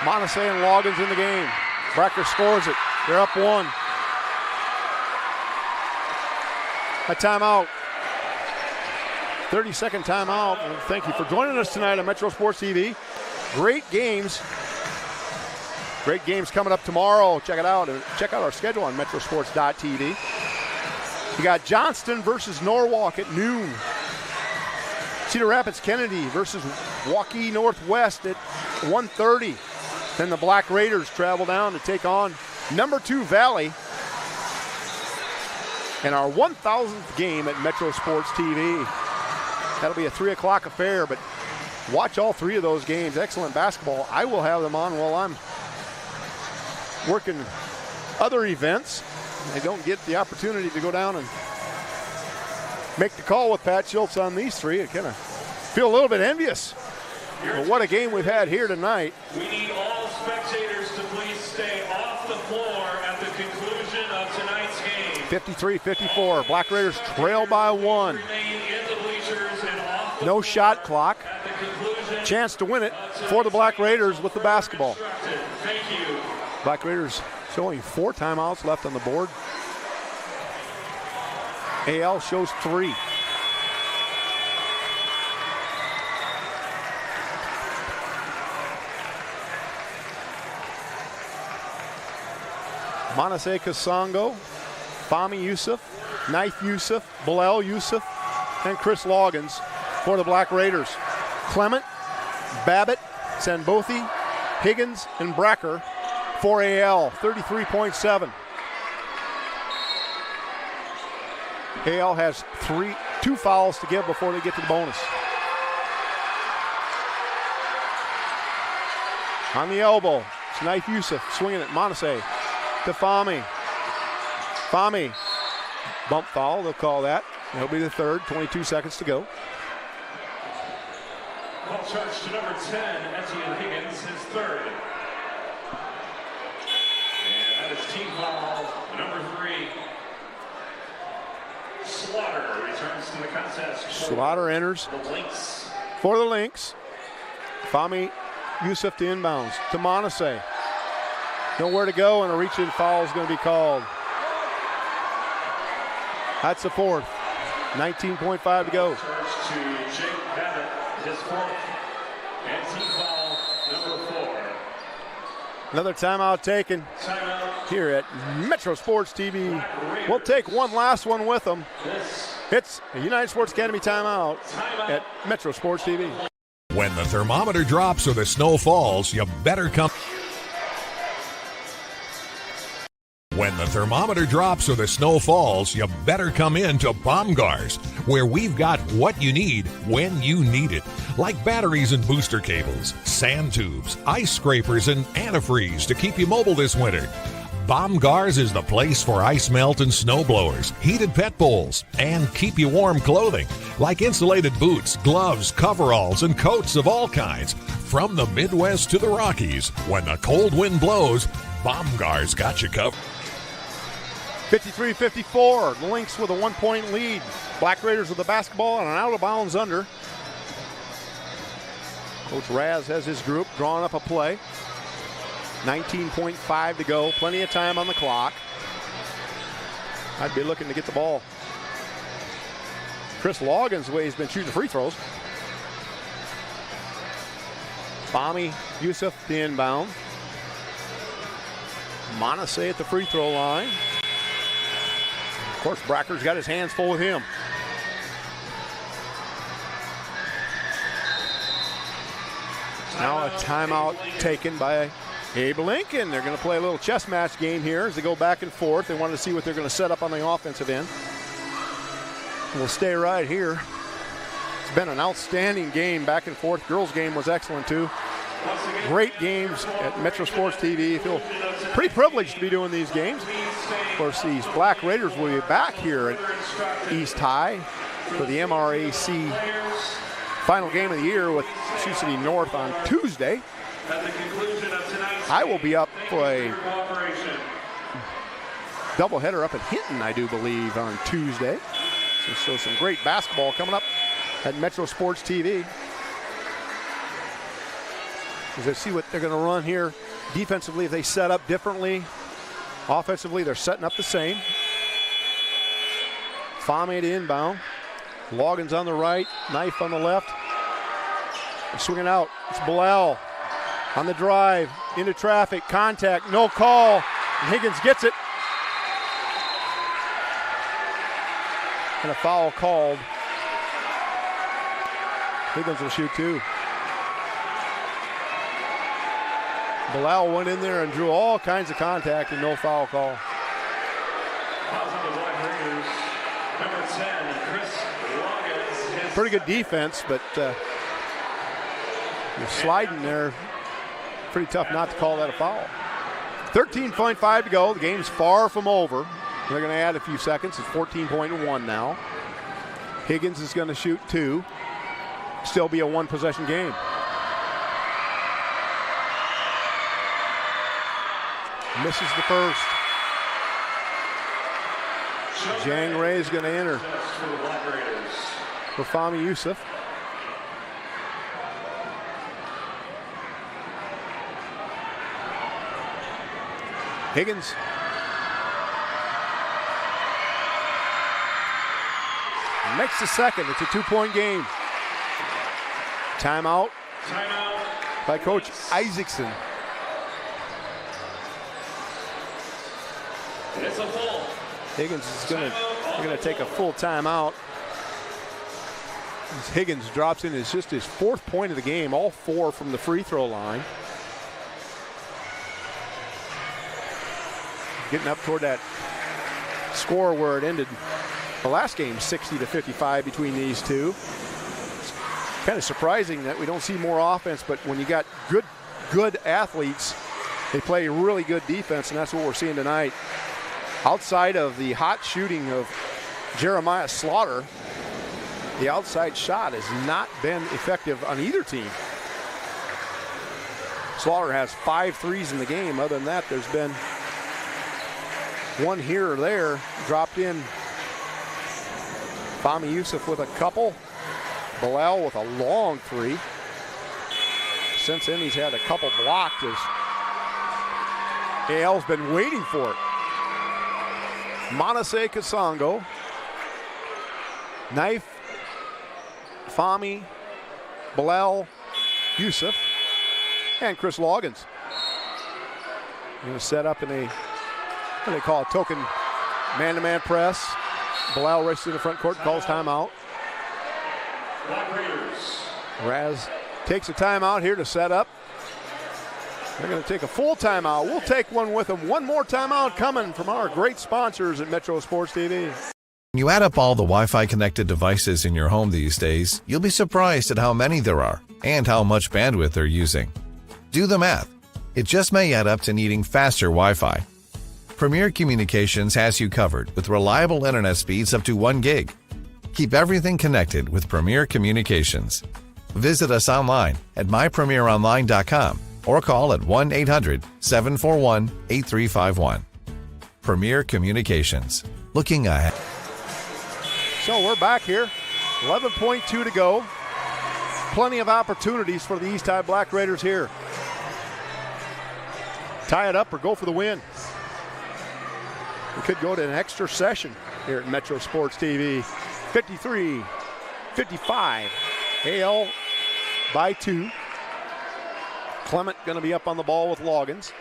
Monase and Loggins in the game. Bracker scores it. They're up 1. A timeout. 30-second timeout. And thank you for joining us tonight on Metro Sports TV. Great games. Great games coming up tomorrow. Check it out. Check out our schedule on metrosports.tv. You got Johnston versus Norwalk at noon. Cedar Rapids Kennedy versus Waukee Northwest at 1:30. Then the Black Raiders travel down to take on number 2 Valley. And our 1,000th game at Metro Sports TV. That'll be a 3 o'clock affair, but watch all 3 of those games. Excellent basketball. I will have them on while I'm working other events. I don't get the opportunity to go down and make the call with Pat Schultz on these 3. It kind of Feel a little bit envious. Well, what a game we've had here tonight. We need all spectators to please stay off the floor at the conclusion of tonight's game. 53-54. Black Raiders trail by 1. No shot clock. Chance to win it for the Black Raiders with the basketball. Thank you. Black Raiders showing 4 timeouts left on the board. AL shows 3. Manasseh Kasongo, Fahmi Yusuf, Knife Yusuf, Bilal Yusuf, and Chris Loggins for the Black Raiders. Clement, Babbitt, Sanbothi, Higgins, and Bracker for AL, 33.7. AL has 2 fouls to give before they get to the bonus. On the elbow, it's Knife Yusuf swinging it. Manasseh to Fahmi. Fahmi, bump foul, they'll call that. It'll be the 3rd, 22 seconds to go. Ball charge to number 10, Etienne Higgins, his 3rd. And that is team foul number 3. Slaughter returns to the contest. Slaughter enters the Lynx. For the Lynx. Fahmi Yusuf to inbounds to Manasseh. Nowhere to go, and a reach-in foul is going to be called. That's the 4th. 19.5 to go. To Jake Babbitt, his 4th, and team foul number 4. Another timeout taken here at Metro Sports TV. We'll take one last one with them. It's a United Sports Academy timeout at Metro Sports TV. When the thermometer drops or the snow falls, you better come. When the thermometer drops or the snow falls, you better come in to Baumgars, where we've got what you need when you need it. Like batteries and booster cables, sand tubes, ice scrapers, and antifreeze to keep you mobile this winter. Baumgars is the place for ice melt and snow blowers, heated pet bowls, and keep you warm clothing, like insulated boots, gloves, coveralls, and coats of all kinds. From the Midwest to the Rockies, when the cold wind blows, Baumgars got you covered. 53-54, the Lynx with a 1-point lead. Black Raiders with the basketball and an out-of-bounds under. Coach Raz has his group drawing up a play. 19.5 to go, plenty of time on the clock. I'd be looking to get the ball. Chris Loggins, the way he's been shooting free throws. Fahmi Yusuf, the inbound. Manasseh at the free throw line. Of course, Bracker's got his hands full with him. Now a timeout taken by Abe Lincoln. They're going to play a little chess match game here as they go back and forth. They wanted to see what they're going to set up on the offensive end. We'll stay right here. It's been an outstanding game, back and forth. Girls game was excellent too. Great games at Metro Sports TV. I feel pretty privileged to be doing these games. Of course, these Black Raiders will be back here at East High for the MRAC final game of the year with Sioux City North on Tuesday. I will be up for a doubleheader up at Hinton, I do believe, on Tuesday. So some great basketball coming up at Metro Sports TV. As I see what they're going to run here defensively, if they set up differently. Offensively, they're setting up the same. Fahmi to inbound. Loggins on the right, Knife on the left. They're swinging out. It's Bilal on the drive, into traffic, contact, no call. And Higgins gets it. And a foul called. Higgins will shoot two. Bilal went in there and drew all kinds of contact and no foul call. Pretty good defense, but you're sliding there. Pretty tough not to call that a foul. 13.5 to go. The game's far from over. They're going to add a few seconds. It's 14.1 now. Higgins is going to shoot two. still be a one-possession game. Misses the first. Jang Ray is going to enter for Fahmi Yusuf. Higgins. Makes the second. It's a 2-point game. Timeout by Coach Isaacson. It's a full. Higgins is going to take a full timeout. As Higgins drops in, it's just his 4th point of the game, all 4 from the free throw line. Getting up toward that score where it ended the last game, 60-55 between these two. It's kind of surprising that we don't see more offense, but when you got good athletes, they play really good defense, and that's what we're seeing tonight. Outside of the hot shooting of Jeremiah Slaughter, the outside shot has not been effective on either team. Slaughter has 5 threes in the game. Other than that, there's been one here or there. Dropped in Fahmi Yusuf with a couple. Bilal with a long 3. Since then, he's had a couple blocked as AL's been waiting for it. Manasseh Kasongo, Knife, Fahmi, Bilal, Yusuf, and Chris Loggins. Going to set up in a, what do they call it, token man-to-man press. Bilal races to the front court, calls timeout. Raz takes a timeout here to set up. They're going to take a full timeout. We'll take one with them. One more timeout coming from our great sponsors at Metro Sports TV. When you add up all the Wi-Fi connected devices in your home these days, you'll be surprised at how many there are and how much bandwidth they're using. Do the math. It just may add up to needing faster Wi-Fi. Premier Communications has you covered with reliable internet speeds up to 1 gig. Keep everything connected with Premier Communications. Visit us online at mypremieronline.com or call at 1-800-741-8351. Premier Communications. Looking ahead. So we're back here. 11.2 to go. Plenty of opportunities for the East High Black Raiders here. Tie it up or go for the win. We could go to an extra session here at Metro Sports TV. 53-55. AL by 2. Clement going to be up on the ball with Loggins.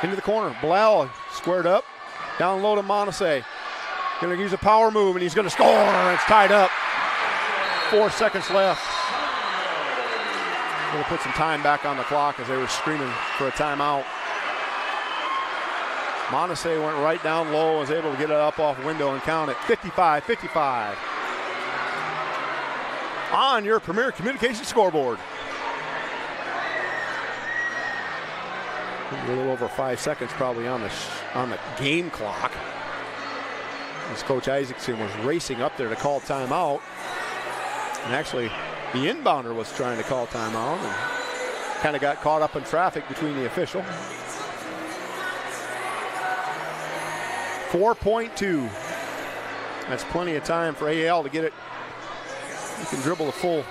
Into the corner. Bilal squared up. Down low to Manasseh. Going to use a power move, and he's going to score. It's tied up. 4 seconds left. Going to put some time back on the clock as they were screaming for a timeout. Manasseh went right down low, was able to get it up off window and count it. 55-55. On your Premier Communications scoreboard. A little over 5 seconds probably on the game clock. As Coach Isaacson was racing up there to call timeout. And actually, the inbounder was trying to call timeout and kind of got caught up in traffic between the official. 4.2. That's plenty of time for AL to get it. You can dribble the full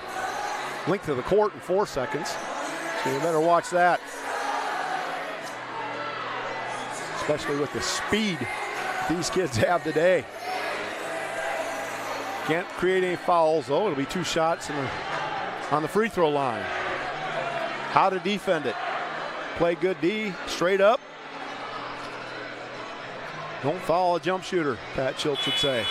length of the court in 4 seconds. So you better watch that. Especially with the speed these kids have today. Can't create any fouls though. It'll be 2 shots on the free throw line. How to defend it. Play good D, straight up. Don't foul a jump shooter, Pat Schultz would say.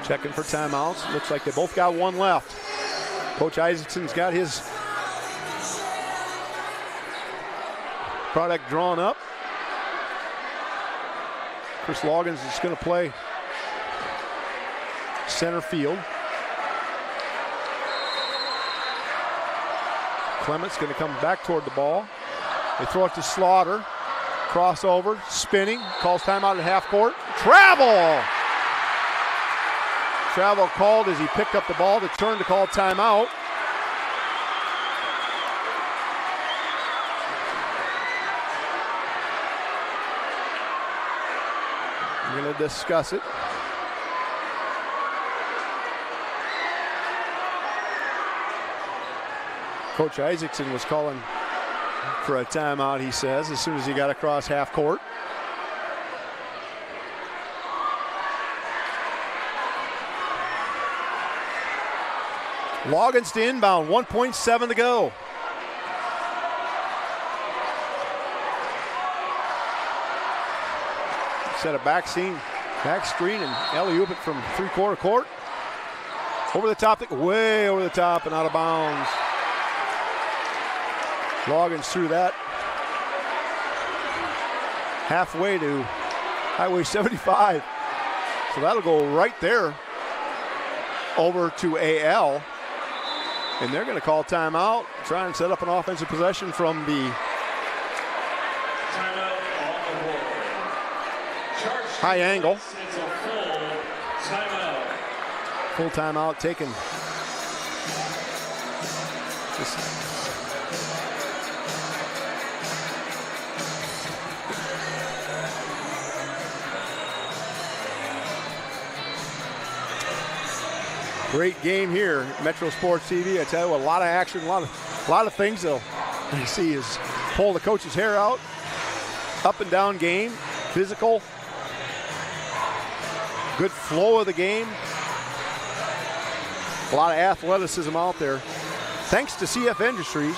Checking for timeouts. Looks like they both got 1 left. Coach Isaacson's got his product drawn up. Chris Loggins is going to play center field. Clement's going to come back toward the ball. They throw it to Slaughter. Crossover, spinning, calls timeout at half court. Travel! Travel called as he picked up the ball to turn to call timeout. We're going to discuss it. Coach Isaacson was calling for a timeout, he says, as soon as he got across half court. Loggins to inbound, 1.7 to go. Set a back screen, and alley-oop it from three-quarter court. Over the top, way over the top and out of bounds. Loggins through that. Halfway to Highway 75. So that'll go right there over to AL. And they're going to call timeout, try and set up an offensive possession from the high angle. It's a full timeout. Full timeout taken. Great game here, Metro Sports TV. I tell you what, a lot of action, a lot of things you see is pull the coach's hair out, up and down game, physical, good flow of the game. A lot of athleticism out there. Thanks to CF Industries,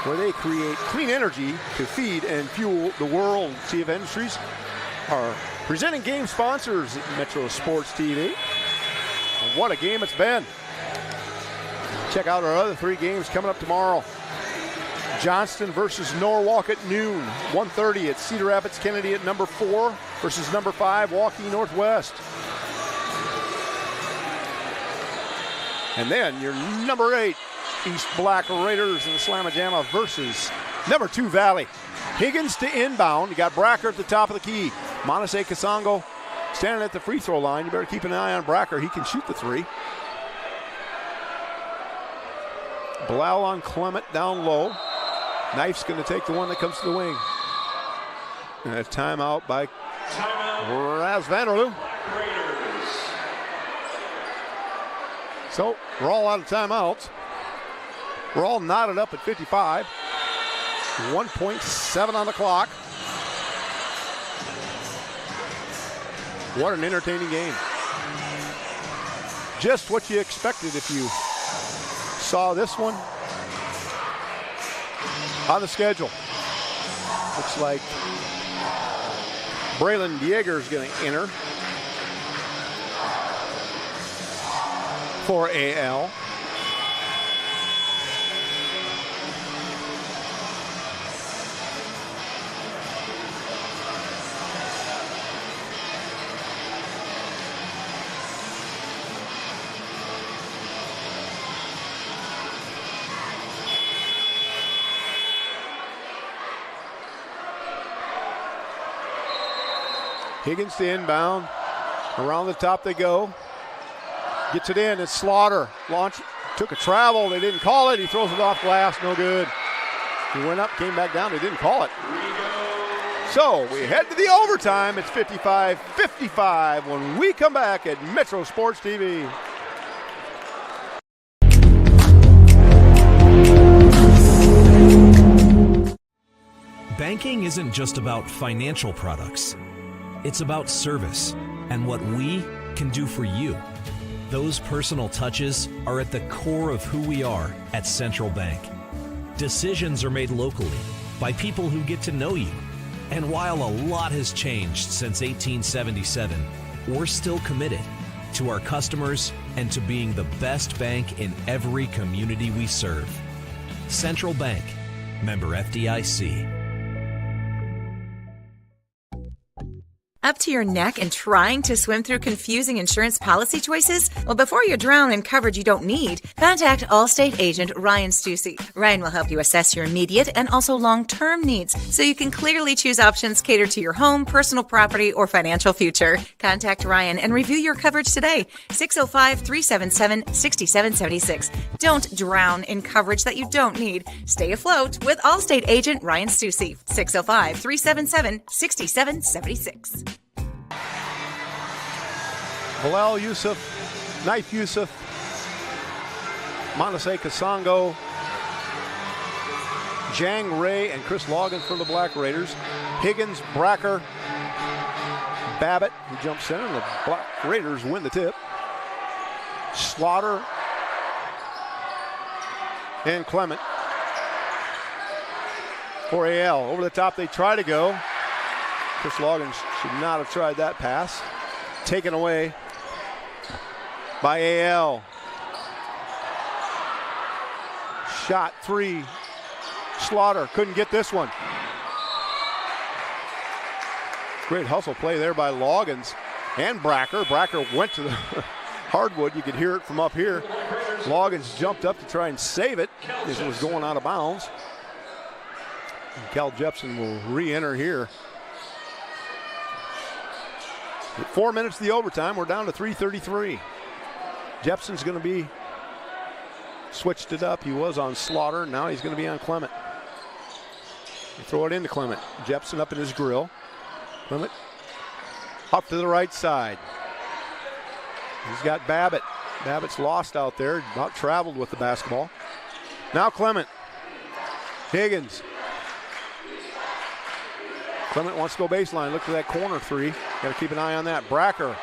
where they create clean energy to feed and fuel the world. CF Industries are presenting game sponsors at Metro Sports TV. And what a game it's been. Check out our other three games coming up tomorrow. Johnston versus Norwalk at noon. 1:30 at Cedar Rapids Kennedy at number 4 versus number 5 Waukee Northwest. And then your number 8 East Black Raiders in the Slamma Jamma versus number 2 Valley. Higgins to inbound. You got Bracker at the top of the key. Monase Kasongo standing at the free throw line. You better keep an eye on Bracker. He can shoot the 3. Bilal on Clement down low. Knife's going to take the one that comes to the wing. And a timeout by Raz Vanderloo. So we're all out of timeouts. We're all knotted up at 55. 1.7 on the clock. What an entertaining game. Just what you expected if you saw this one on the schedule. Looks like Braylon Dieger is going to enter for AL. Higgins to inbound. Around the top they go. Gets it in. It's Slaughter. Launch. Took a travel. They didn't call it. He throws it off glass. No good. He went up, came back down. They didn't call it. So we head to the overtime. It's 55-55 when we come back at Metro Sports TV. Banking isn't just about financial products. It's about service and what we can do for you. Those personal touches are at the core of who we are at Central Bank. Decisions are made locally by people who get to know you. And while a lot has changed since 1877, we're still committed to our customers and to being the best bank in every community we serve. Central Bank, member FDIC. Up to your neck and trying to swim through confusing insurance policy choices? Well, before you drown in coverage you don't need, contact Allstate agent Ryan Stussy. Ryan will help you assess your immediate and also long-term needs so you can clearly choose options catered to your home, personal property, or financial future. Contact Ryan and review your coverage today. 605-377-6776. Don't drown in coverage that you don't need. Stay afloat with Allstate agent Ryan Stussy. 605-377-6776. Bilal Yusuf, Knife Yusuf, Manasseh Kasongo, Jang Ray, and Chris Logan for the Black Raiders. Higgins, Bracker, Babbitt, who jumps in, and the Black Raiders win the tip. Slaughter and Clement for AL. Over the top they try to go. Chris Logan should not have tried that pass. Taken away by AL. Shot 3. Slaughter couldn't get this one. Great hustle play there by Loggins and Bracker. Bracker went to the hardwood. You could hear it from up here. Loggins jumped up to try and save it as it was going out of bounds. And Cal Jepson will re-enter here. 4 minutes of the overtime. We're down to 3:33. Jepson's going to be switched it up. He was on Slaughter. Now he's going to be on Clement. They throw it into Clement. Jepson up in his grill. Clement up to the right side. He's got Babbitt. Babbitt's lost out there. About traveled with the basketball. Now Clement. Higgins. Clement wants to go baseline. Look for that corner three. Got to keep an eye on that. Bracker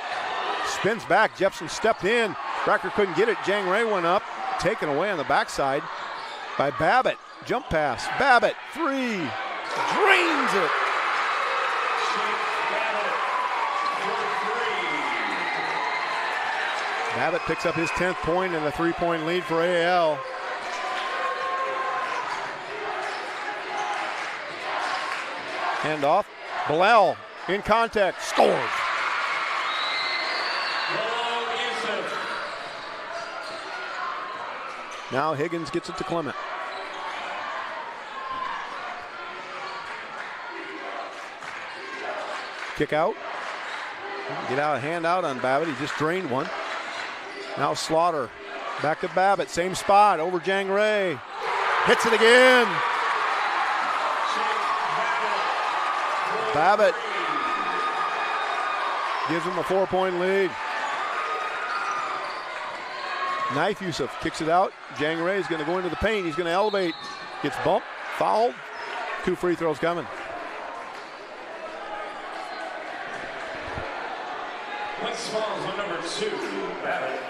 spins back. Jepson stepped in. Bracker couldn't get it. Jang Ray went up. Taken away on the backside by Babbitt. Jump pass. Babbitt, 3. Drains it. Babbitt picks up his 10th point and a 3-point lead for AL. Handoff. Bilal in contact. Scores. Now Higgins gets it to Clement. Kick out. Get out, hand out on Babbitt. He just drained one. Now Slaughter. Back to Babbitt. Same spot. Over Jang Ray. Hits it again. Babbitt gives him a 4-point lead. Knife Yusuf kicks it out. Jang Ray is going to go into the paint. He's going to elevate. Gets bumped, fouled. 2 free throws coming. Points falls on number 2, Babbitt.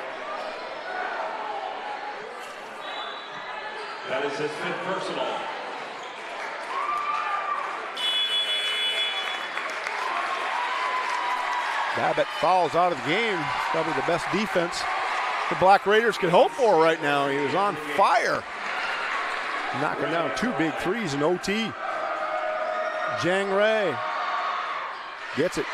That is his 5th personal. Babbitt fouls out of the game. Probably the best defense the Black Raiders could hope for right now. He was on fire. Knocking down 2 big threes in OT. Jang Ray gets it.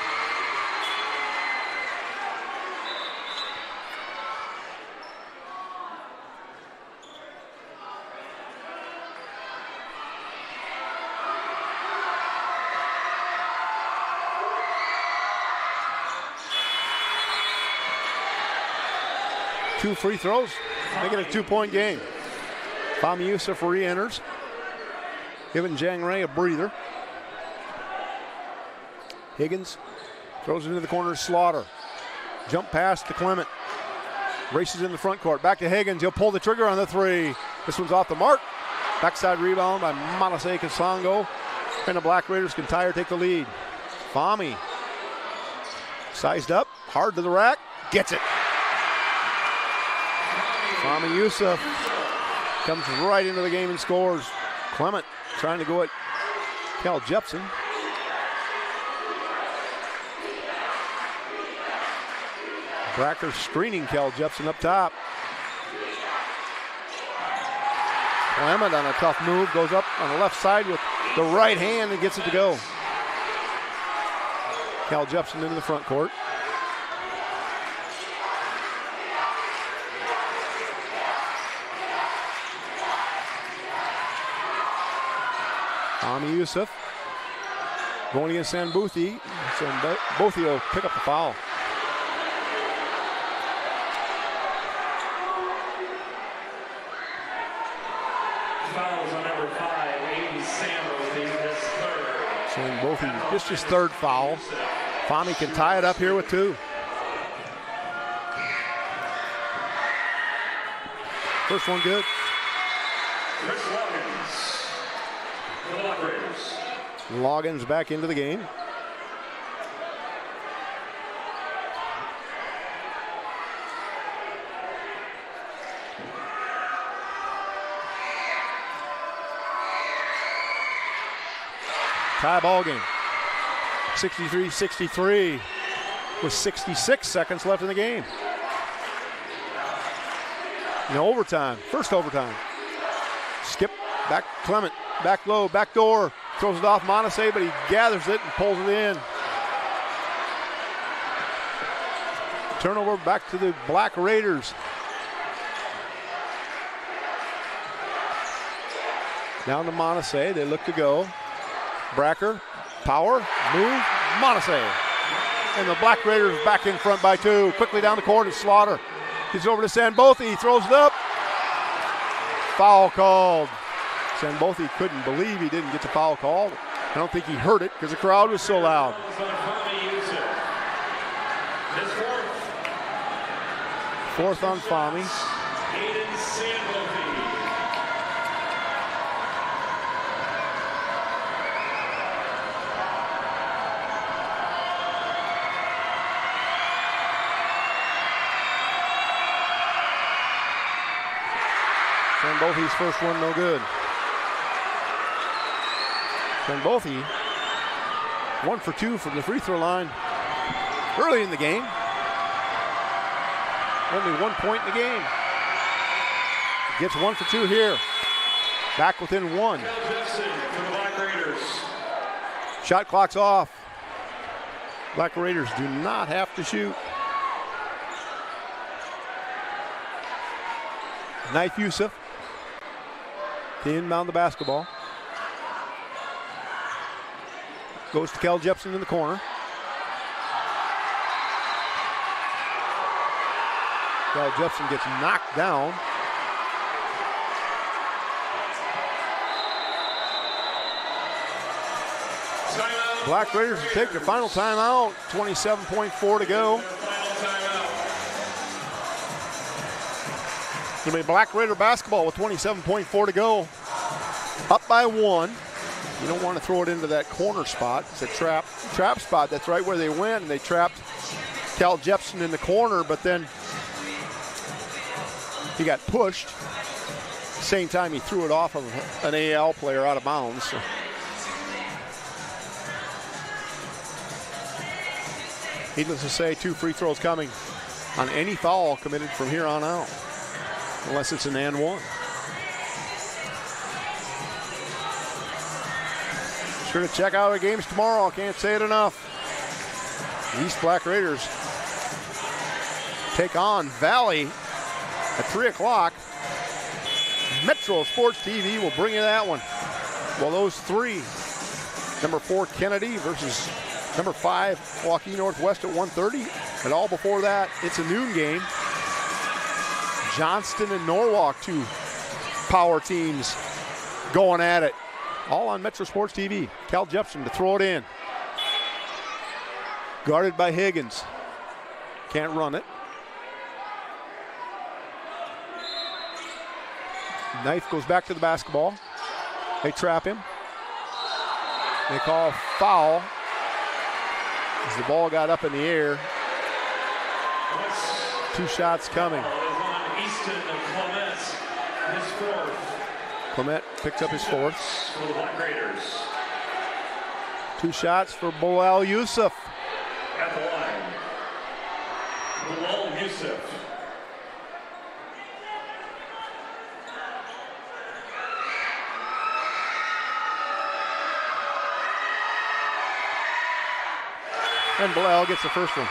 Two free throws, making it a 2-point game. Fahmy Yusuf re-enters, giving Jang Ray a breather. Higgins throws it into the corner, Slaughter. Jump pass to Clement. Races in the front court, back to Higgins. He'll pull the trigger on the 3. This one's off the mark. Backside rebound by Manasseh Kasongo. And the Black Raiders can tie or take the lead. Fahmy sized up, hard to the rack, gets it. Fahmy Yusuf comes right into the game and scores. Clement trying to go at Cal Jepson. Bracker screening Cal Jepson up top. Clement on a tough move, goes up on the left side with the right hand and gets it to go. Cal Jepson into the front court. Ami Youssef going against Sanbouthi. Sanbouthi will pick up the foul. Fouls on number 5, Aiden Sanbouthi, his third. Sanbouthi, just his third foul. Fami can tie it up here with 2. First one good. Chris Loggins, for the Black Raiders. Loggins back into the game. Tie ball game. 63-63 with 66 seconds left in the game. In overtime, first overtime. Skip, back Clement, back low, back door. Throws it off Monase, but he gathers it and pulls it in. Turnover back to the Black Raiders. Down to Monase, they look to go. Bracker, power, move, Monase. And the Black Raiders back in front by 2. Quickly down the court, and Slaughter gets over to Sanbouthi. He throws it up. Foul called. Sanbouthi couldn't believe he didn't get the foul called. I don't think he heard it because the crowd was so loud. Fourth on Fami. Aiden Sanbouthi. Sanbouthi's first one no good. Sanbouthi 1 for 2 from the free throw line early in the game. Only 1 point in the game. Gets 1 for 2 here. Back within 1. Shot clock's off. Black Raiders do not have to shoot. Knife Youssef to inbound the basketball. Goes to Kel Jepson in the corner. Kel Jepson gets knocked down. Black Raiders will take their final timeout. 27.4 to go. It's going to be Black Raider basketball with 27.4 to go. Up by 1. You don't want to throw it into that corner spot. It's a trap spot. That's right where they went, and they trapped Cal Jepson in the corner, but then he got pushed. Same time he threw it off of an AL player out of bounds. So. Needless to say, 2 free throws coming on any foul committed from here on out, unless it's an and 1. Sure to check out our games tomorrow. I can't say it enough. The East Black Raiders take on Valley at 3 o'clock. Metro Sports TV will bring you that one. Well, those 3, number 4 Kennedy versus number 5 Milwaukee Northwest at 1:30. And all before that, it's a noon game. Johnston and Norwalk, 2 power teams going at it. All on Metro Sports TV. Cal Jepson to throw it in. Guarded by Higgins. Can't run it. Knife goes back to the basketball. They trap him. They call foul as the ball got up in the air. 2 shots coming. Clement picks up his 4th. For the Black Raiders. 2 shots for Bilal Youssef. At the line, Bilal Youssef. And Bilal gets the first one.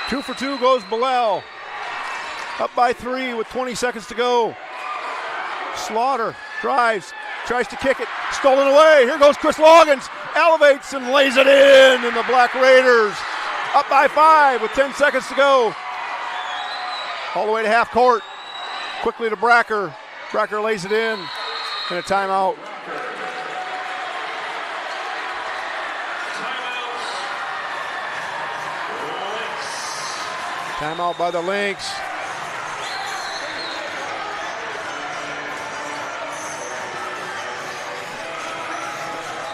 Two for two goes Bilal. Up by 3 with 20 seconds to go. Slaughter drives, tries to kick it, stolen away. Here goes Chris Loggins, elevates and lays it in, and the Black Raiders up by 5 with 10 seconds to go. All the way to half court. Quickly to Bracker. Bracker lays it in, and a timeout. Timeout by the Lynx.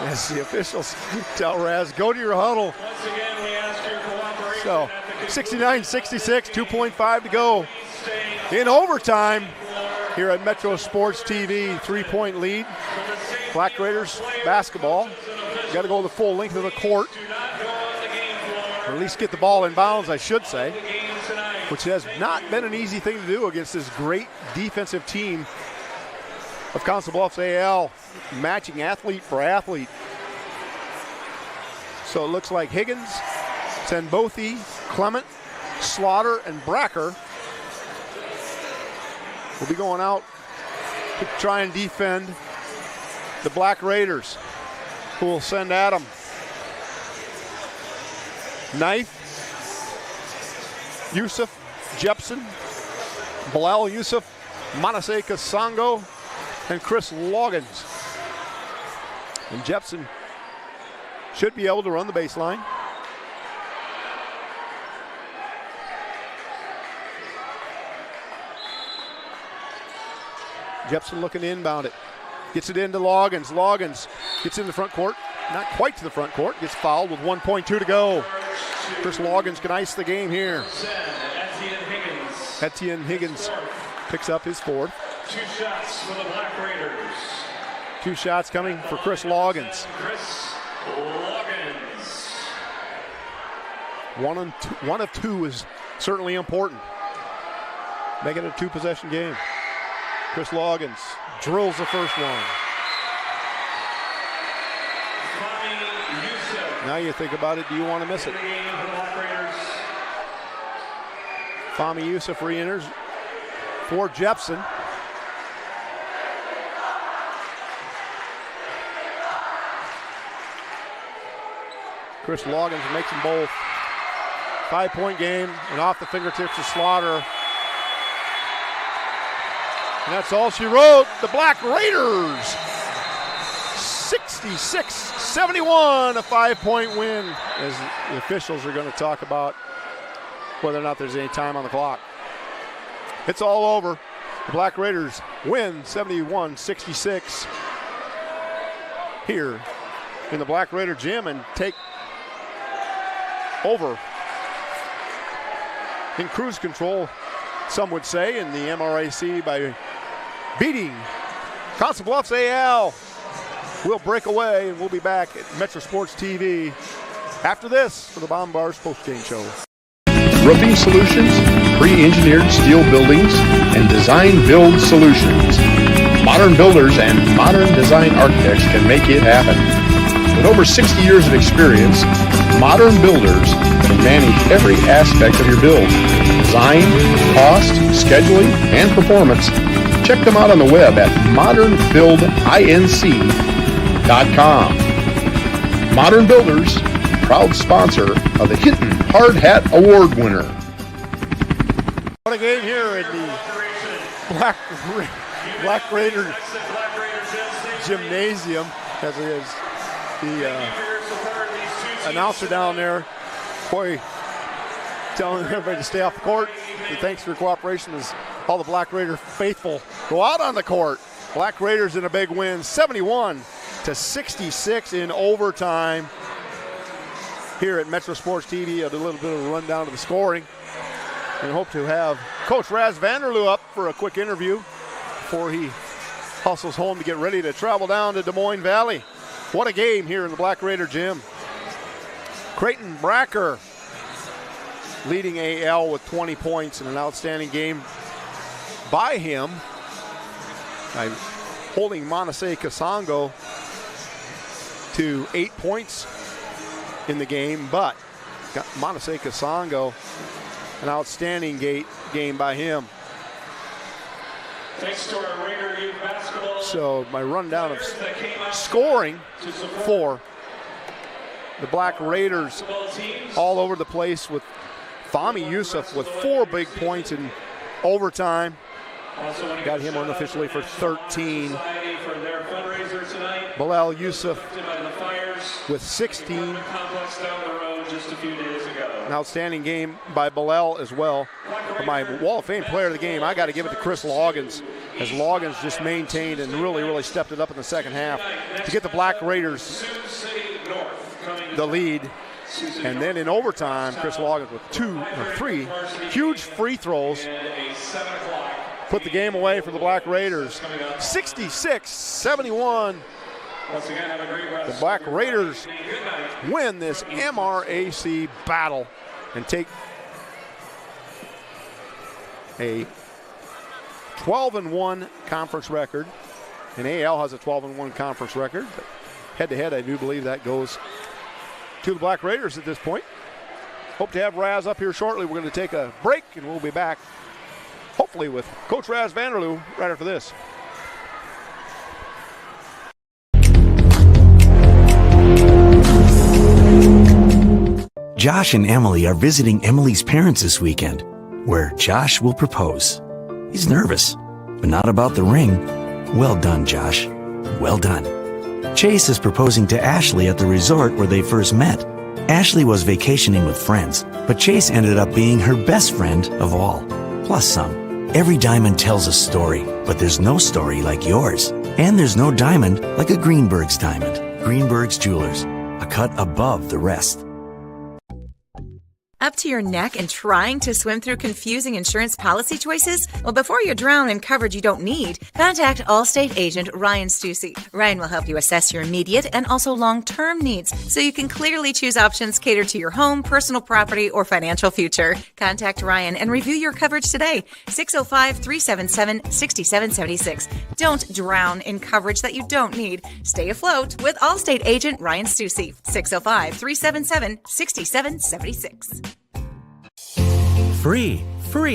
As the officials tell Raz, go to your huddle. Once again, we ask your cooperation. So, 69-66, 2.5 to go. In overtime, here at Metro Sports TV, 3-point lead. Black Raiders basketball. Got to go the full length of the court. Or at least get the ball in bounds, I should say. Which has not been an easy thing to do against this great defensive team of Council Bluffs AL, matching athlete for athlete. So it looks like Higgins, Tenbothi, Clement, Slaughter, and Bracker will be going out to try and defend the Black Raiders, who will send at them Knife, Yusuf, Jepson, Bilal Yusuf, Manasseh Kasango, and Chris Loggins. And Jepson should be able to run the baseline. Jepson looking to inbound it. Gets it into Loggins. Loggins gets in the front court. Not quite to the front court. Gets fouled with 1.2 to go. Chris Loggins can ice the game here. Etienne Higgins picks up his fourth. 2 shots for the Black Raiders. 2 shots coming for Chris Loggins. Chris Loggins. One of two is certainly important. Make it a 2-possession game. Chris Loggins drills the first one. Now you think about it, do you want to miss it? Fahmy Yusuf re-enters for Jepson. Chris Loggins makes them both. 5-point game, and off the fingertips of Slaughter. And that's all she wrote. The Black Raiders, 66-71, a 5-point win, as the officials are going to talk about whether or not there's any time on the clock. It's all over. The Black Raiders win 71-66 here in the Black Raider gym and take over in cruise control, some would say, in the MRAC by beating Council Bluffs AL. We'll break away and we'll be back at Metro Sports TV after this for the Bombars postgame show. Roofing solutions, pre-engineered steel buildings, and design build solutions. Modern builders and modern design architects can make it happen. With over 60 years of experience, Modern Builders can manage every aspect of your build. Design, cost, scheduling, and performance. Check them out on the web at modernbuildinc.com. Modern Builders, proud sponsor of the Hinton Hard Hat Award winner. What a game here in the Black Raider Gymnasium, as it is the announcer down there, boy, telling everybody to stay off the court. And thanks for your cooperation as all the Black Raider faithful go out on the court. Black Raiders in a big win, 71-66 in overtime. Here at Metro Sports TV, a little bit of a rundown of the scoring. And hope to have Coach Raz Vanderloo up for a quick interview before he hustles home to get ready to travel down to Des Moines Valley. What a game here in the Black Raider gym. Creighton Bracker leading AL with 20 points in an outstanding game by him by holding Montse Kasongo to 8 points in the game, but got Montse Kasongo, an outstanding game by him. Thanks to our Raider Youth Basketball. So my rundown of scoring for the Black Raiders all over the place, with Fahmi Yusuf with 4 big points in overtime. Got him unofficially for 13. Bilal Yusuf with 16. An outstanding game by Bilal as well. For my Wall of Fame player of the game, I got to give it to Chris Loggins, as Loggins just maintained and really stepped it up in the second half to get the Black Raiders the lead. And then in overtime, Chris Loggins with 3 huge free throws put the game away for the Black Raiders. 66-71. The Black Raiders win this MRAC battle and take a 12-1 conference record. And AL has a 12-1 conference record. But head-to-head, I do believe that goes to the Black Raiders at this point. Hope to have Raz up here shortly. We're going to take a break, and we'll be back, hopefully, with Coach Raz Vanderloo right after this. Josh and Emily are visiting Emily's parents this weekend, where Josh will propose. He's nervous, but not about the ring. Well done, Josh. Well done. Chase is proposing to Ashley at the resort where they first met. Ashley was vacationing with friends, but Chase ended up being her best friend of all, plus some. Every diamond tells a story, but there's no story like yours. And there's no diamond like a Greenberg's diamond. Greenberg's Jewelers, a cut above the rest. Up to your neck and trying to swim through confusing insurance policy choices? Well, before you drown in coverage you don't need, contact Allstate agent Ryan Stussy. Ryan will help you assess your immediate and also long-term needs so you can clearly choose options catered to your home, personal property, or financial future. Contact Ryan and review your coverage today. 605-377-6776. Don't drown in coverage that you don't need. Stay afloat with Allstate agent Ryan Stussy. 605-377-6776. Free for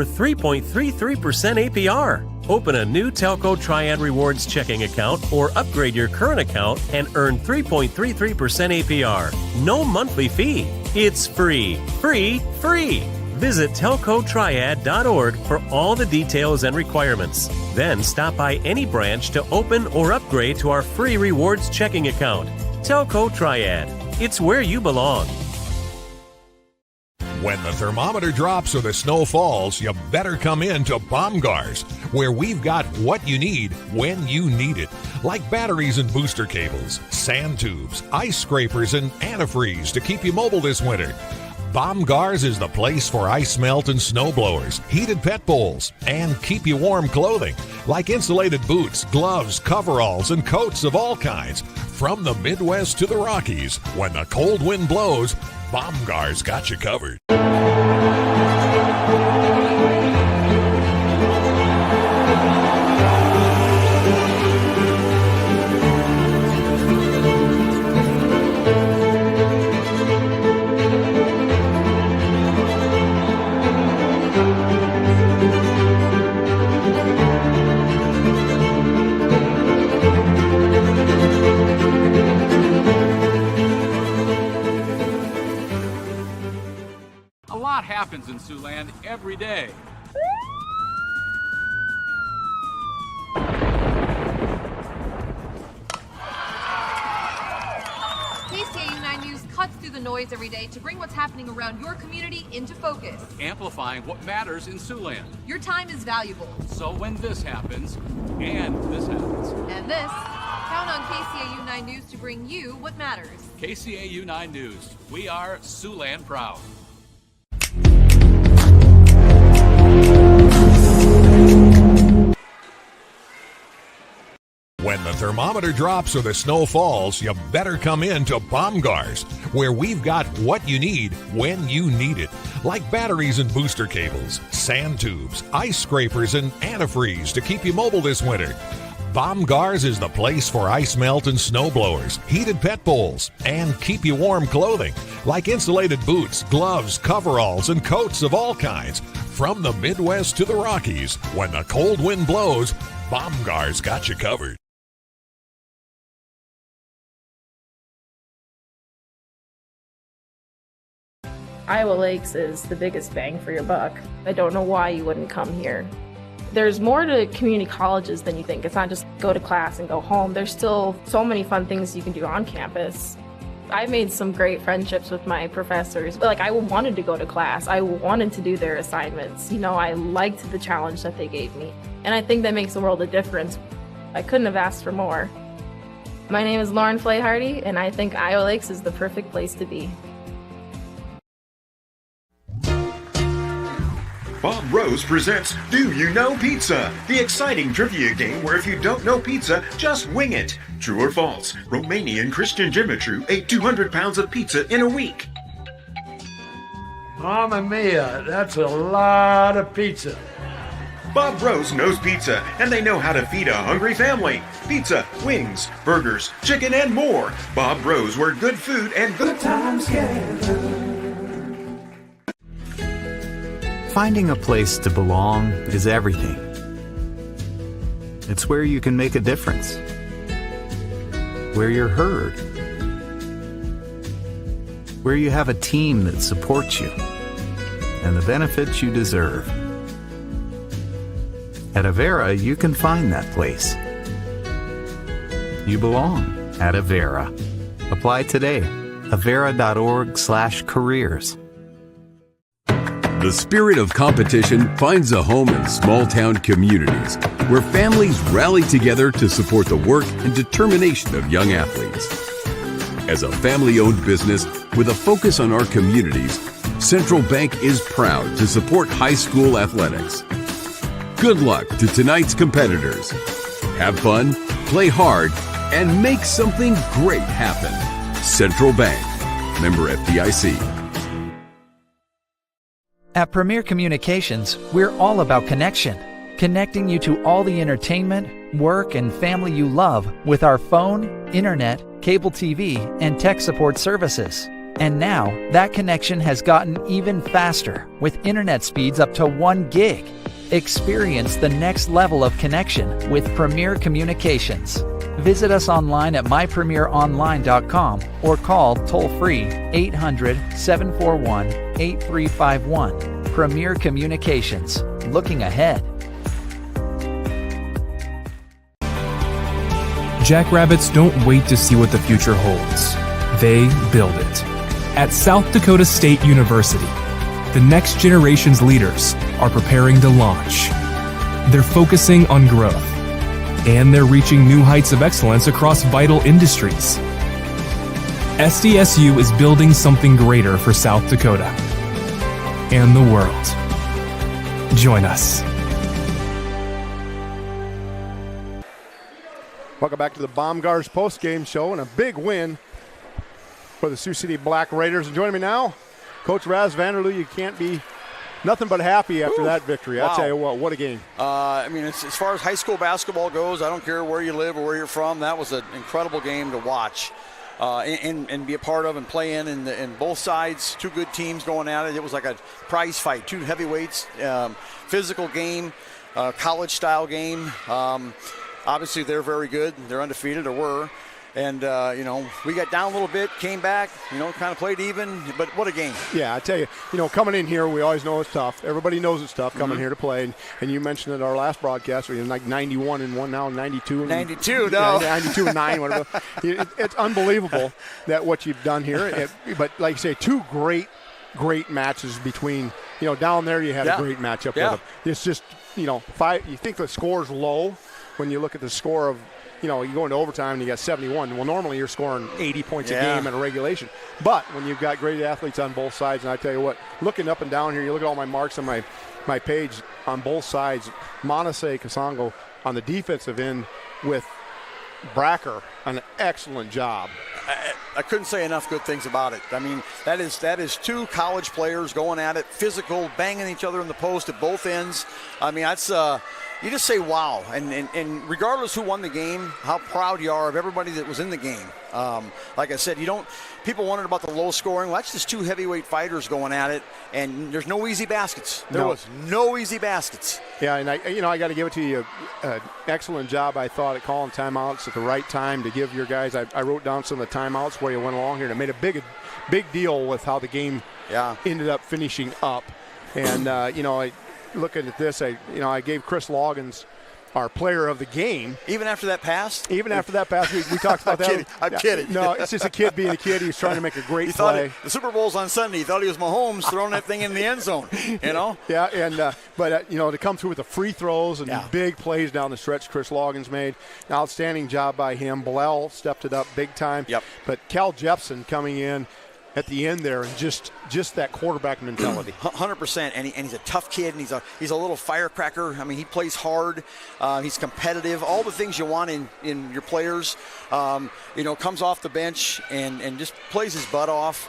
3.33% APR. Open a new Telco Triad Rewards checking account or upgrade your current account and earn 3.33% APR. No monthly fee. It's free. Visit telcotriad.org for all the details and requirements. Then stop by any branch to open or upgrade to our free rewards checking account. Telco Triad. It's where you belong. When the thermometer drops or the snow falls, you better come in to Baumgars, where we've got what you need when you need it. Like batteries and booster cables, sand tubes, ice scrapers, and antifreeze to keep you mobile this winter. Baumgars is the place for ice melt and snow blowers, heated pet bowls, and keep you warm clothing, like insulated boots, gloves, coveralls, and coats of all kinds. From the Midwest to the Rockies, when the cold wind blows, Baumgars got you covered. A lot happens in Siouxland every day. KCAU 9 News cuts through the noise every day to bring what's happening around your community into focus. Amplifying what matters in Siouxland. Your time is valuable. So when this happens, and this happens, And this, count on KCAU 9 News to bring you what matters. KCAU 9 News. We are Siouxland proud. thermometer drops or the snow falls, you better come in to Baumgars, where we've got what you need when you need it. Like batteries and booster cables, sand tubes, ice scrapers, and antifreeze to keep you mobile this winter. Baumgars is the place for ice melt and snow blowers, heated pet bowls, and keep you warm clothing, like insulated boots, gloves, coveralls, and coats of all kinds. From the Midwest to the Rockies, when the cold wind blows, Baumgars got you covered. Iowa Lakes is the biggest bang for your buck. I don't know why you wouldn't come here. There's more to community colleges than you think. It's not just go to class and go home. There's still so many fun things you can do on campus. I made some great friendships with my professors. I wanted to go to class. I wanted to do their assignments. I liked the challenge that they gave me. And I think that makes a world of difference. I couldn't have asked for more. My name is Lauren Flayhardy, and I think Iowa Lakes is the perfect place to be. Bob Rose presents Do You Know Pizza? The exciting trivia game where if you don't know pizza, just wing it. True or false? Romanian Christian Dimitru ate 200 pounds of pizza in a week. Mamma mia, that's a lot of pizza. Bob Rose knows pizza, and they know how to feed a hungry family. Pizza, wings, burgers, chicken, and more. Bob Rose, where good food and good times gather. Finding a place to belong is everything. It's where you can make a difference, where you're heard, where you have a team that supports you, and the benefits you deserve. At Avera, you can find that place. You belong at Avera. Apply today. Avera.org/careers. The spirit of competition finds a home in small-town communities where families rally together to support the work and determination of young athletes. As a family-owned business with a focus on our communities, Central Bank is proud to support high school athletics. Good luck to tonight's competitors. Have fun, play hard, and make something great happen. Central Bank. Member FDIC. At Premier Communications, we're all about connection. Connecting you to all the entertainment, work, and family you love with our phone, internet, cable TV, and tech support services. And now, that connection has gotten even faster with internet speeds up to 1 gig. Experience the next level of connection with Premier Communications. Visit us online at mypremieronline.com or call toll-free 800-741-8351. Premier Communications. Looking ahead. Jackrabbits don't wait to see what the future holds. They build it. At South Dakota State University, the next generation's leaders are preparing to launch. They're focusing on growth, and they're reaching new heights of excellence across vital industries. SDSU is building something greater for South Dakota and the world. Join us. Welcome back to the Baumgars post-game show and a big win for the Sioux City Black Raiders. And joining me now, Coach Raz Vanderloo. You can't be nothing but happy after that victory. Wow. I'll tell you what a game. As far as high school basketball goes, I don't care where you live or where you're from. That was an incredible game to watch and be a part of and play in. And both sides, two good teams going at it. It was like a prize fight, two heavyweights, physical game, college-style game. Obviously, they're very good. They're undefeated, or were. And, we got down a little bit, came back, kind of played even, but what a game. Yeah, I tell you, coming in here, we always know it's tough. Everybody knows it's tough coming here to play. And you mentioned at our last broadcast, we're like 91-1 now, 92. 92, no. 92-9, whatever. It's unbelievable that what you've done here. But like you say, two great matches between, down there you had a great matchup with them. It's just, five. You think the score's low when you look at the score of, you go into overtime and you got 71. Well, normally you're scoring 80 points a game in a regulation. But when you've got great athletes on both sides, and I tell you what, looking up and down here, you look at all my marks on my page on both sides, Manase Kasongo on the defensive end with Bracker an excellent job. I couldn't say enough good things about it. I mean, that is two college players going at it, physical, banging each other in the post at both ends. I mean, that's you just say wow. And regardless who won the game, how proud you are of everybody that was in the game. Like I said, people wondered about the low scoring. Well, that's just two heavyweight fighters going at it, and there's no easy baskets. There was no easy baskets. Yeah, and I got to give it to you. Excellent job, I thought, at calling timeouts at the right time to give your guys. I wrote down some of the timeouts where you went along here and it made a big deal with how the game ended up finishing up. And looking at this, I gave Chris Loggins our player of the game. Even after that pass? Even after that pass, we talked about that. I'm kidding. No, it's just a kid being a kid. He was trying to make a great play. The Super Bowl's on Sunday. He thought he was Mahomes throwing that thing in the end zone, Yeah, and but to come through with the free throws and big plays down the stretch Chris Loggins made. An outstanding job by him. Bilal stepped it up big time. Yep. But Cal Jepson coming in at the end there, and just that quarterback mentality. 100%, and he's a tough kid, and he's a little firecracker. I mean, he plays hard. He's competitive. All the things you want in your players. Comes off the bench and just plays his butt off.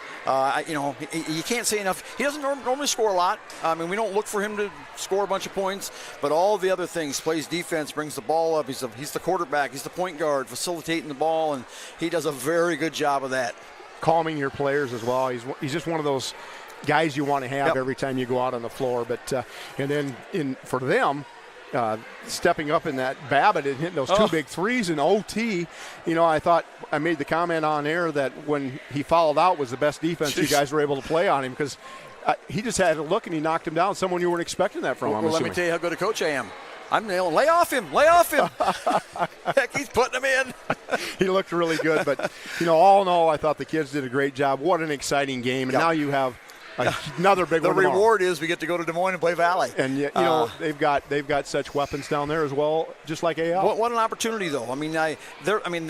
You can't say enough. He doesn't normally score a lot. I mean, we don't look for him to score a bunch of points, but all the other things, plays defense, brings the ball up. He's the quarterback. He's the point guard, facilitating the ball, and he does a very good job of that. Calming your players as well. He's just one of those guys you want to have every time you go out on the floor. But and then for them, stepping up in that Babbitt and hitting those two big threes in OT. I thought I made the comment on air that when he fouled out was the best defense you guys were able to play on him, because he just had a look and he knocked him down. Someone you weren't expecting that from. Well, let me tell you how good a coach I am. I'm nailing. Lay off him. Heck, he's putting him in. He looked really good, but all in all, I thought the kids did a great job. What an exciting game, and now you have another big one. The reward is we get to go to Des Moines and play Valley. And they've got such weapons down there as well, just like AL. What an opportunity, though. I mean,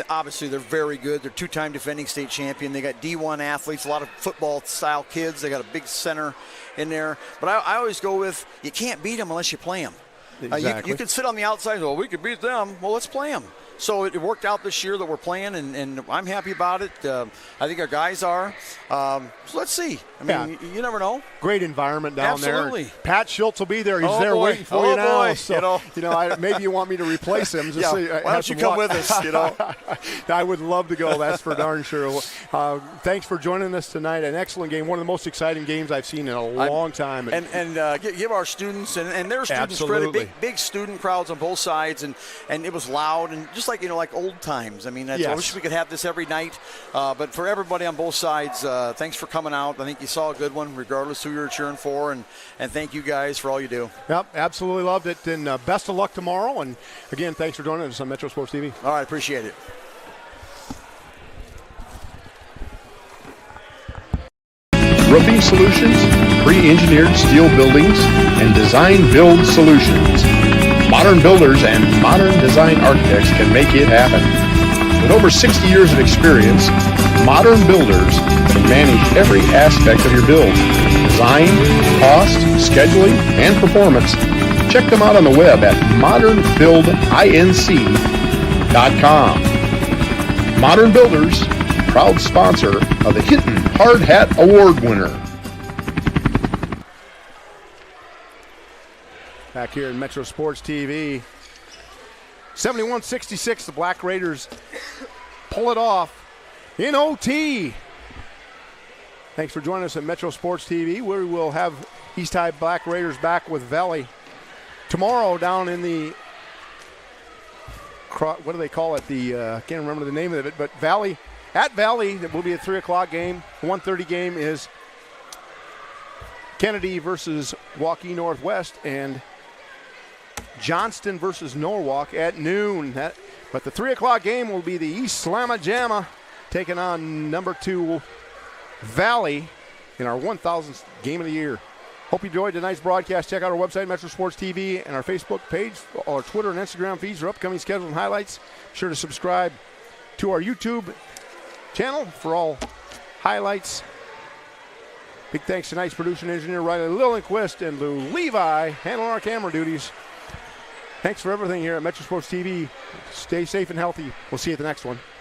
obviously they're very good. They're two-time defending state champion. They got D1 athletes, a lot of football-style kids. They got a big center in there. But I always go with, you can't beat them unless you play them. Exactly. You can sit on the outside and go, we could beat them. Well, let's play them. So it worked out this year that we're playing, and I'm happy about it. I think our guys are. So let's see. I mean, you never know. Great environment down Absolutely. there. Pat Schultz will be there. He's there waiting for you now. Boy. So, maybe you want me to replace him. Just why don't you come with us? I would love to go. That's for darn sure. Thanks for joining us tonight. An excellent game. One of the most exciting games I've seen in a long time. And give our students and their students credit. Big student crowds on both sides, and it was loud and just like old times. I mean, I wish we could have this every night. But for everybody on both sides, thanks for coming out. I think you saw a good one, regardless who you're cheering for, and thank you guys for all you do. Yep, absolutely loved it, and best of luck tomorrow. And again, thanks for joining us on Metro Sports TV. All right, appreciate it. Roofing solutions, pre-engineered steel buildings, and design-build solutions. Modern builders and modern design architects can make it happen. With over 60 years of experience, Modern Builders can manage every aspect of your build. Design, cost, scheduling, and performance. Check them out on the web at modernbuildinc.com. Modern Builders, proud sponsor of the Hinton Hard Hat Award winner. Back here in Metro Sports TV. 71-66, the Black Raiders pull it off in OT. Thanks for joining us at Metro Sports TV. We will have East High Black Raiders back with Valley tomorrow down in the, what do they call it? I can't remember the name of it, but Valley, it will be a 3 o'clock game. 1:30 game is Kennedy versus Waukee Northwest, and Johnston versus Norwalk at noon. But the 3 o'clock game will be the East Slamma Jamma taking on number 2 Valley in our 1,000th game of the year. Hope you enjoyed tonight's broadcast. Check out our website, Metro Sports TV, and our Facebook page, our Twitter and Instagram feeds for upcoming schedule and highlights. Be sure to subscribe to our YouTube channel for all highlights. Big thanks to tonight's producer and engineer Riley Lillenquist and Lou Levi handling our camera duties. Thanks for everything here at Metro Sports TV. Stay safe and healthy. We'll see you at the next one.